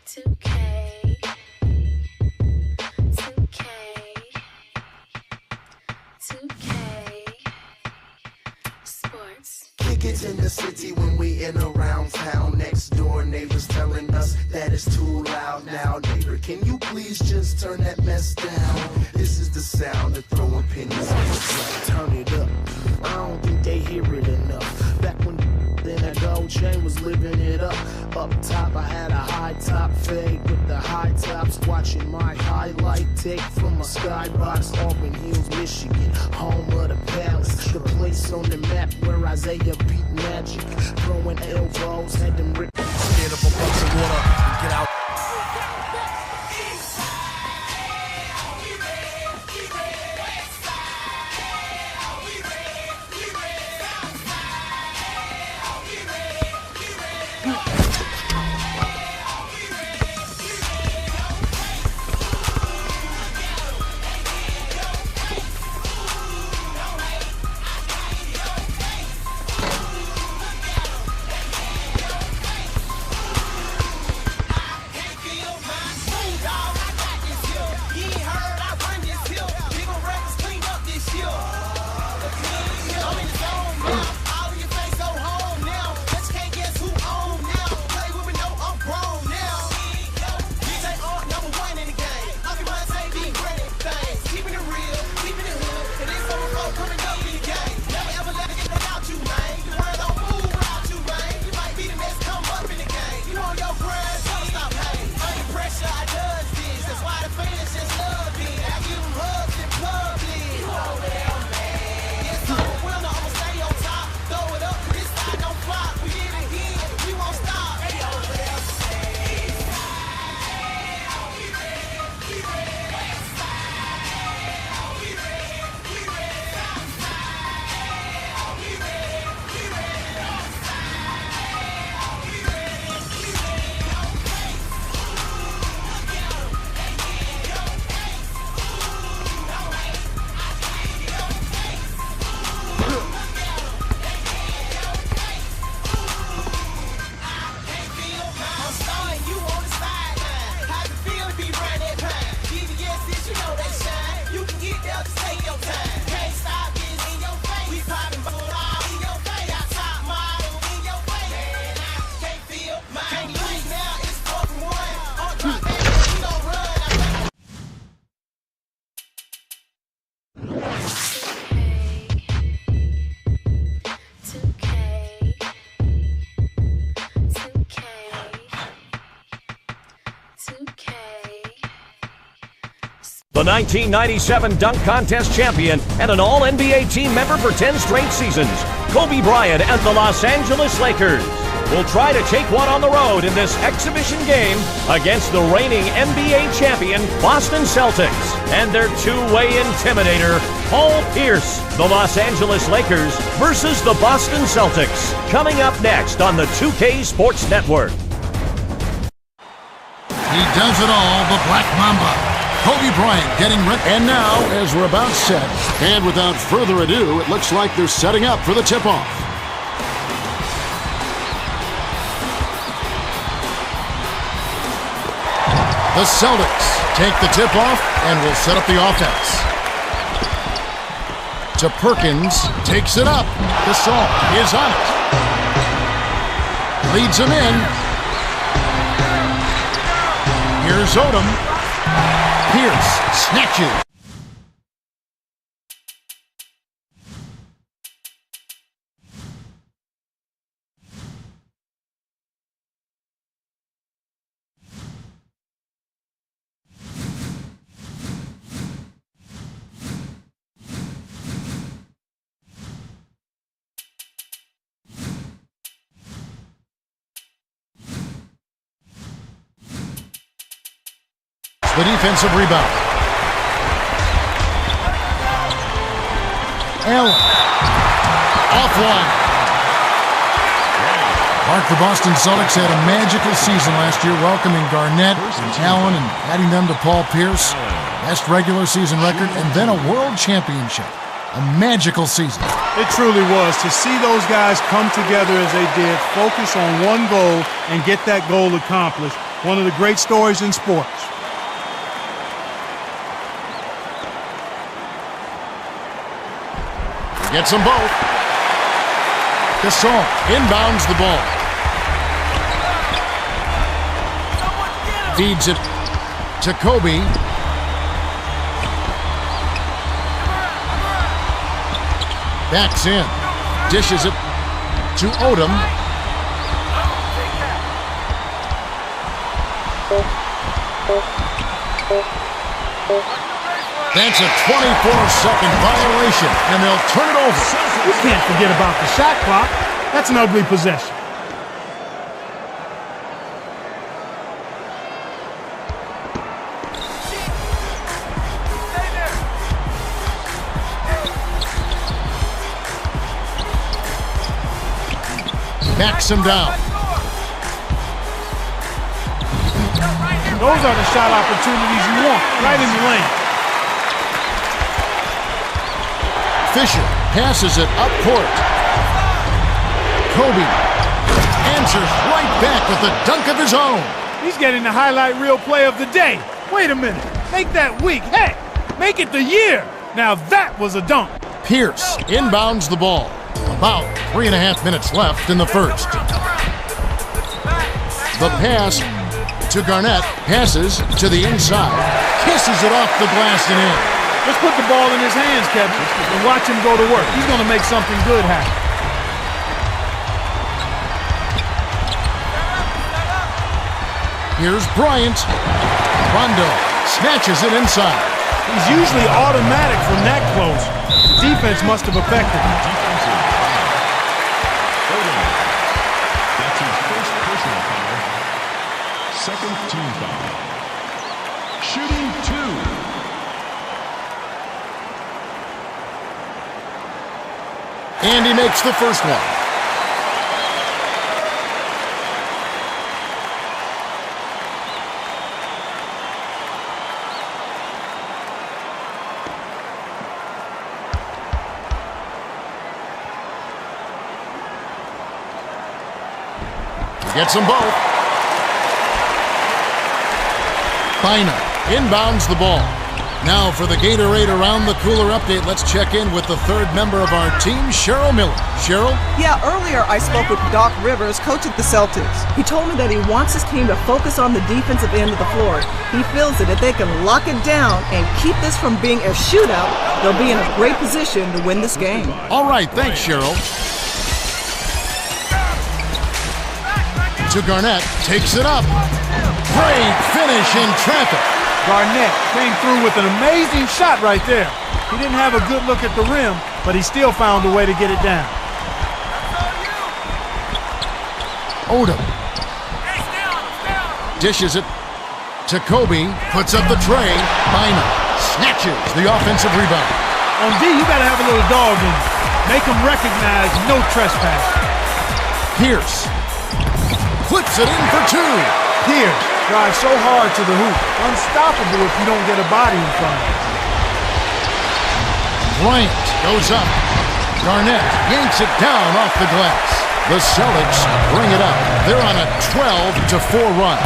2K. 2K. 2K. Sports. Kick it in the city when we in around town. Next door neighbors telling us that it's too loud. Now neighbor, can you please just turn that mess down? This is the sound of throwing pennies on the ground. Turn it up. I don't think they hear it enough. Back when then that gold chain was living it up. Up top I had a high top fade with the high tops. Watching my highlight take from a skybox. Auburn Hills, Michigan, home of the Palace. The place on the map where Isaiah beat Magic. Throwing elbows, had them rip. Scared of a bunch of water and get out. The 1997 dunk contest champion and an All-NBA team member for 10 straight seasons, Kobe Bryant and the Los Angeles Lakers will try to take one on the road in this exhibition game against the reigning NBA champion Boston Celtics and their two-way intimidator, Paul Pierce. The Los Angeles Lakers versus the Boston Celtics, coming up next on the 2K Sports Network. He does it all, the Black Mamba. Kobe Bryant getting ready. And now, as we're about set, and without further ado, it looks like they're setting up for the tip-off. The Celtics take the tip-off and will set up the offense. To Perkins, takes it up. Gasol is on it. Leads him in. Here's Odom. Pierce snatches. The defensive rebound. Allen. Offline. Mark, the Boston Celtics had a magical season last year, welcoming Garnett and Allen and adding them to Paul Pierce. Best regular season record and then a world championship. A magical season. It truly was. To see those guys come together as they did, focus on one goal, and get that goal accomplished. One of the great stories in sports. He gets them both. Gasol inbounds the ball. Feeds it to Kobe. Backs in. Dishes it to Odom. That's a 24-second violation, and they'll turn it over. You can't forget about the shot clock. That's an ugly possession. Backs him down. Those are the shot opportunities you want, right in the lane. Fisher passes it up court. Kobe answers right back with a dunk of his own. He's getting the highlight reel play of the day. Wait a minute. Make that week. Hey, make it the year. Now that was a dunk. Pierce inbounds the ball. About 3.5 minutes left in the first. The pass to Garnett. Passes to the inside. Kisses it off the glass and in. Just put the ball in his hands, Kevin, and watch him go to work. He's going to make something good happen. Here's Bryant. Rondo snatches it inside. He's usually automatic from that close. The defense must have affected him. That's his first personal foul. Second team foul. Shooting 2. And he makes the first one. He gets them both. Bynum inbounds the ball. Now for the Gatorade Around the Cooler update, let's check in with the third member of our team, Cheryl Miller. Cheryl? Yeah, earlier I spoke with Doc Rivers, coach of the Celtics. He told me that he wants his team to focus on the defensive end of the floor. He feels that if they can lock it down and keep this from being a shootout, they'll be in a great position to win this game. All right, thanks, Cheryl. To Garnett, takes it up. Great finish in traffic. Garnett came through with an amazing shot right there. He didn't have a good look at the rim, but he still found a way to get it down. Odom dishes it to Kobe, puts up the tray. Bynum snatches the offensive rebound. On D, you got to have a little dog in you. Make him recognize no trespass. Pierce flips it in for 2. Pierce drives so hard to the hoop. Unstoppable if you don't get a body in front of him. Bryant goes up. Garnett yanks it down off the glass. The Celtics bring it up. They're on a 12-4 run.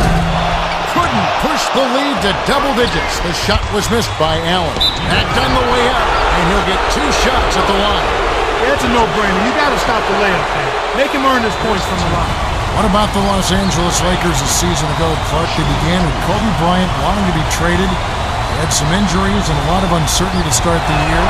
Couldn't push the lead to double digits. The shot was missed by Allen. Backed on the way up, and he'll get 2 shots at the line. Yeah, it's a no-brainer. You got to stop the layup there. Make him earn his points from the line. What about the Los Angeles Lakers a season ago, Clark? They began with Kobe Bryant wanting to be traded. They had some injuries and a lot of uncertainty to start the year.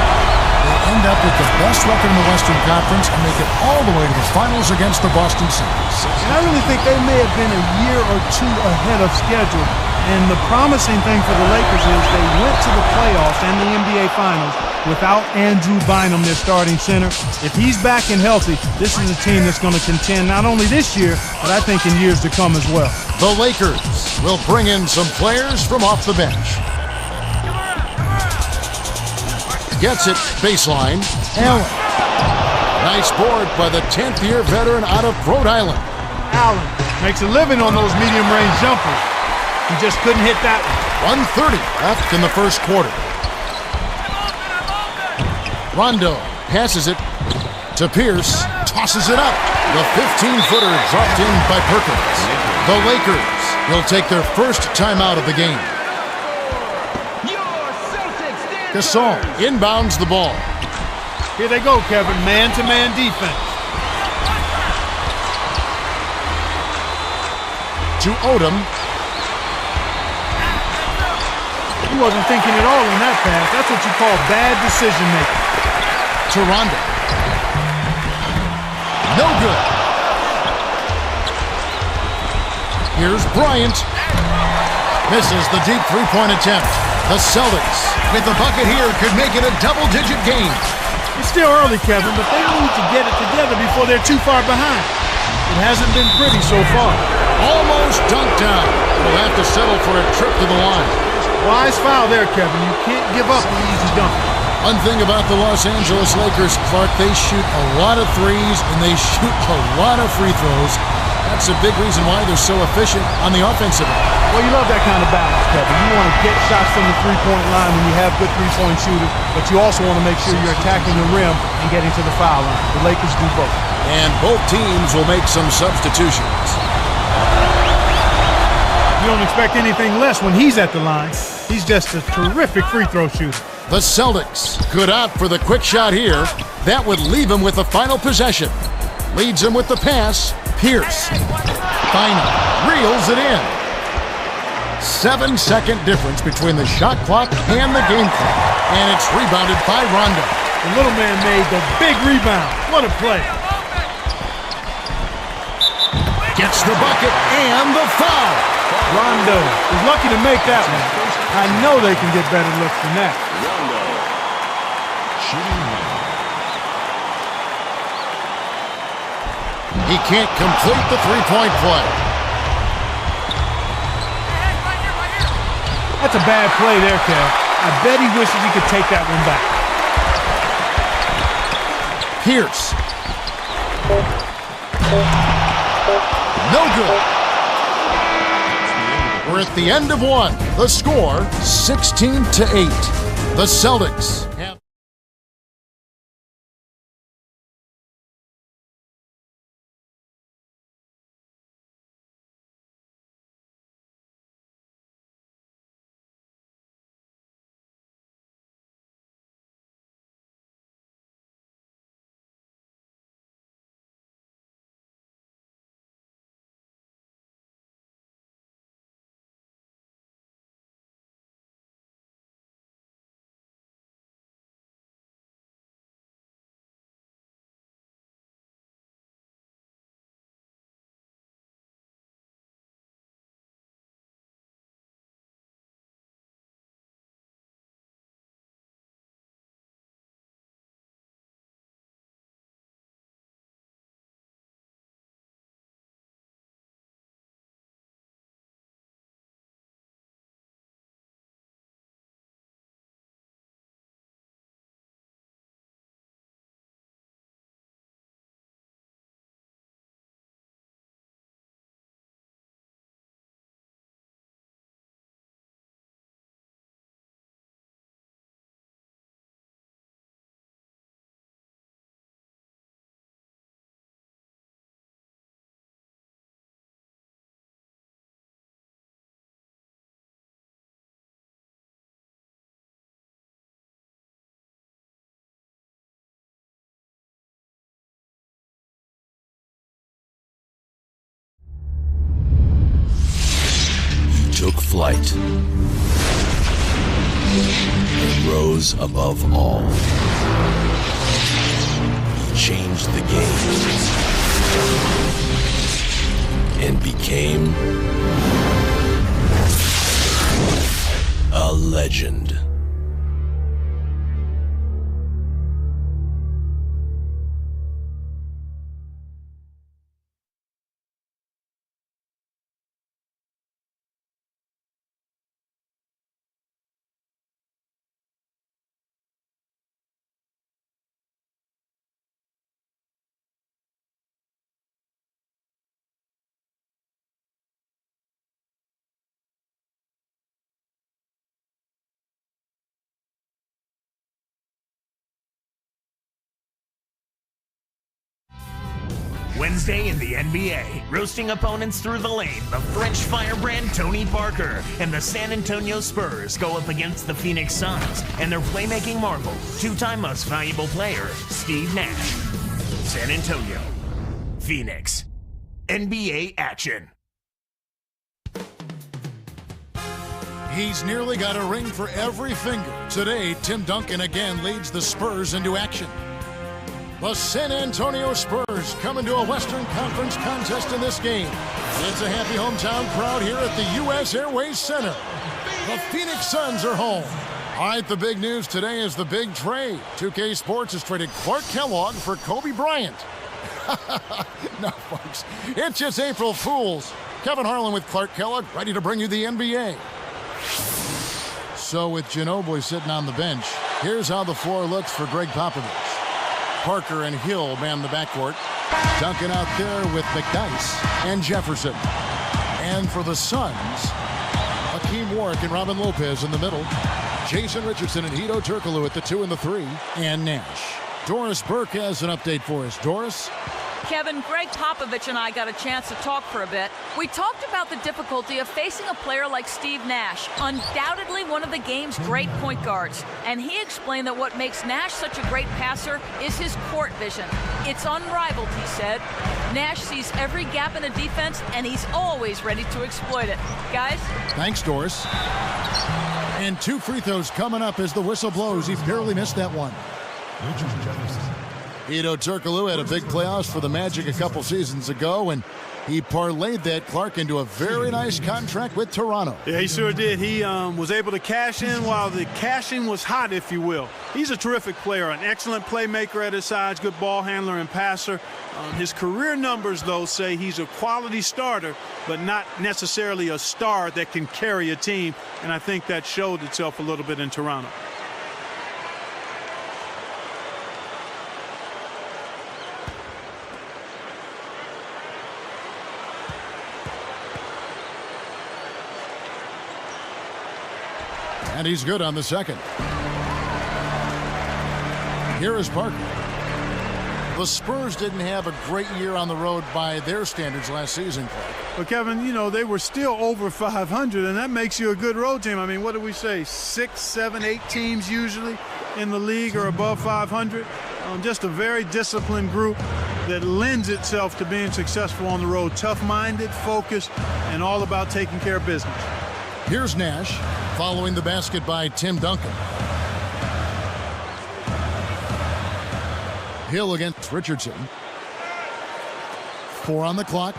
They end up with the best record in the Western Conference and make it all the way to the finals against the Boston Celtics. And I really think they may have been a year or 2 ahead of schedule. And the promising thing for the Lakers is they went to the playoffs and the NBA Finals without Andrew Bynum, their starting center. If he's back and healthy, this is a team that's going to contend not only this year, but I think in years to come as well. The Lakers will bring in some players from off the bench. Gets it, baseline. Allen. Nice board by the 10th-year veteran out of Rhode Island. Allen makes a living on those medium-range jumpers. He just couldn't hit that one. 1:30 left in the first quarter. Rondo passes it to Pierce, tosses it up. The 15-footer dropped in by Perkins. The Lakers will take their first timeout of the game. Gasol inbounds the ball. Here they go, Kevin. Man-to-man defense. To Odom. He wasn't thinking at all in that pass. That's what you call bad decision-making. To Rondo. No good. Here's Bryant. Misses the deep three-point attempt. The Celtics, with the bucket here, could make it a double-digit game. It's still early, Kevin, but they need to get it together before they're too far behind. It hasn't been pretty so far. Almost dunked down. They'll have to settle for a trip to the line. Wise foul there, Kevin. You can't give up an easy dunk. One thing about the Los Angeles Lakers, Clark, they shoot a lot of threes and they shoot a lot of free throws. That's a big reason why they're so efficient on the offensive end. Well, you love that kind of balance, Kevin. You want to get shots from the three-point line when you have good three-point shooters, but you also want to make sure you're attacking the rim and getting to the foul line. The Lakers do both. And both teams will make some substitutions. You don't expect anything less when he's at the line. He's just a terrific free throw shooter. The Celtics could opt for the quick shot here. That would leave him with the final possession. Leads him with the pass. Pierce. Final. Reels it in. 7-second difference between the shot clock and the game clock. And it's rebounded by Rondo. The little man made the big rebound. What a play. Gets the bucket and the foul. Rondo is lucky to make that one. I know they can get better looks than that. Rondo. Shooting one. He can't complete the three-point play. That's a bad play there, Kev. I bet he wishes he could take that one back. Pierce. No good. We're at the end of one. The score, 16-8. The Celtics have... Took flight and rose above all. He changed the game and became a legend. Wednesday in the NBA. Roasting opponents through the lane, the French firebrand Tony Parker and the San Antonio Spurs go up against the Phoenix Suns and their playmaking marvel, two-time most valuable player, Steve Nash. San Antonio, Phoenix, NBA action. He's nearly got a ring for every finger. Today, Tim Duncan again leads the Spurs into action. The San Antonio Spurs come into a Western Conference contest in this game. It's a happy hometown crowd here at the U.S. Airways Center. The Phoenix Suns are home. All right, the big news today is the big trade. 2K Sports has traded Clark Kellogg for Kobe Bryant. No, folks, it's just April Fools. Kevin Harlan with Clark Kellogg, ready to bring you the NBA. So with Ginobili sitting on the bench, here's how the floor looks for Greg Popovich. Parker and Hill man the backcourt. Duncan out there with McDyess and Jefferson. And for the Suns, Hakeem Warwick and Robin Lopez in the middle. Jason Richardson and Hedo Turkoglu at the 2 and the 3. And Nash. Doris Burke has an update for us. Doris? Kevin, Greg Popovich and I got a chance to talk for a bit. We talked about the difficulty of facing a player like Steve Nash, undoubtedly one of the game's great point guards. And he explained that what makes Nash such a great passer is his court vision. It's unrivaled, he said. Nash sees every gap in a defense, and he's always ready to exploit it. Guys? Thanks, Doris. And 2 free throws coming up as the whistle blows. He barely missed that one. Hedo Turkoglu had a big playoffs for the Magic a couple seasons ago, and he parlayed that, Clark, into a very nice contract with Toronto. Yeah, he sure did. He was able to cash in while the cashing was hot, if you will. He's a terrific player, an excellent playmaker at his sides, good ball handler and passer. His career numbers, though, say he's a quality starter, but not necessarily a star that can carry a team, and I think that showed itself a little bit in Toronto. And he's good on the second. Here is Parker. The Spurs didn't have a great year on the road by their standards last season, Clark. But, Kevin, you know, they were still over 500, and that makes you a good road team. I mean, what do we say? 6, 7, 8 teams usually in the league are above 500. Just a very disciplined group that lends itself to being successful on the road. Tough-minded, focused, and all about taking care of business. Here's Nash, following the basket by Tim Duncan. Hill against Richardson. 4 on the clock.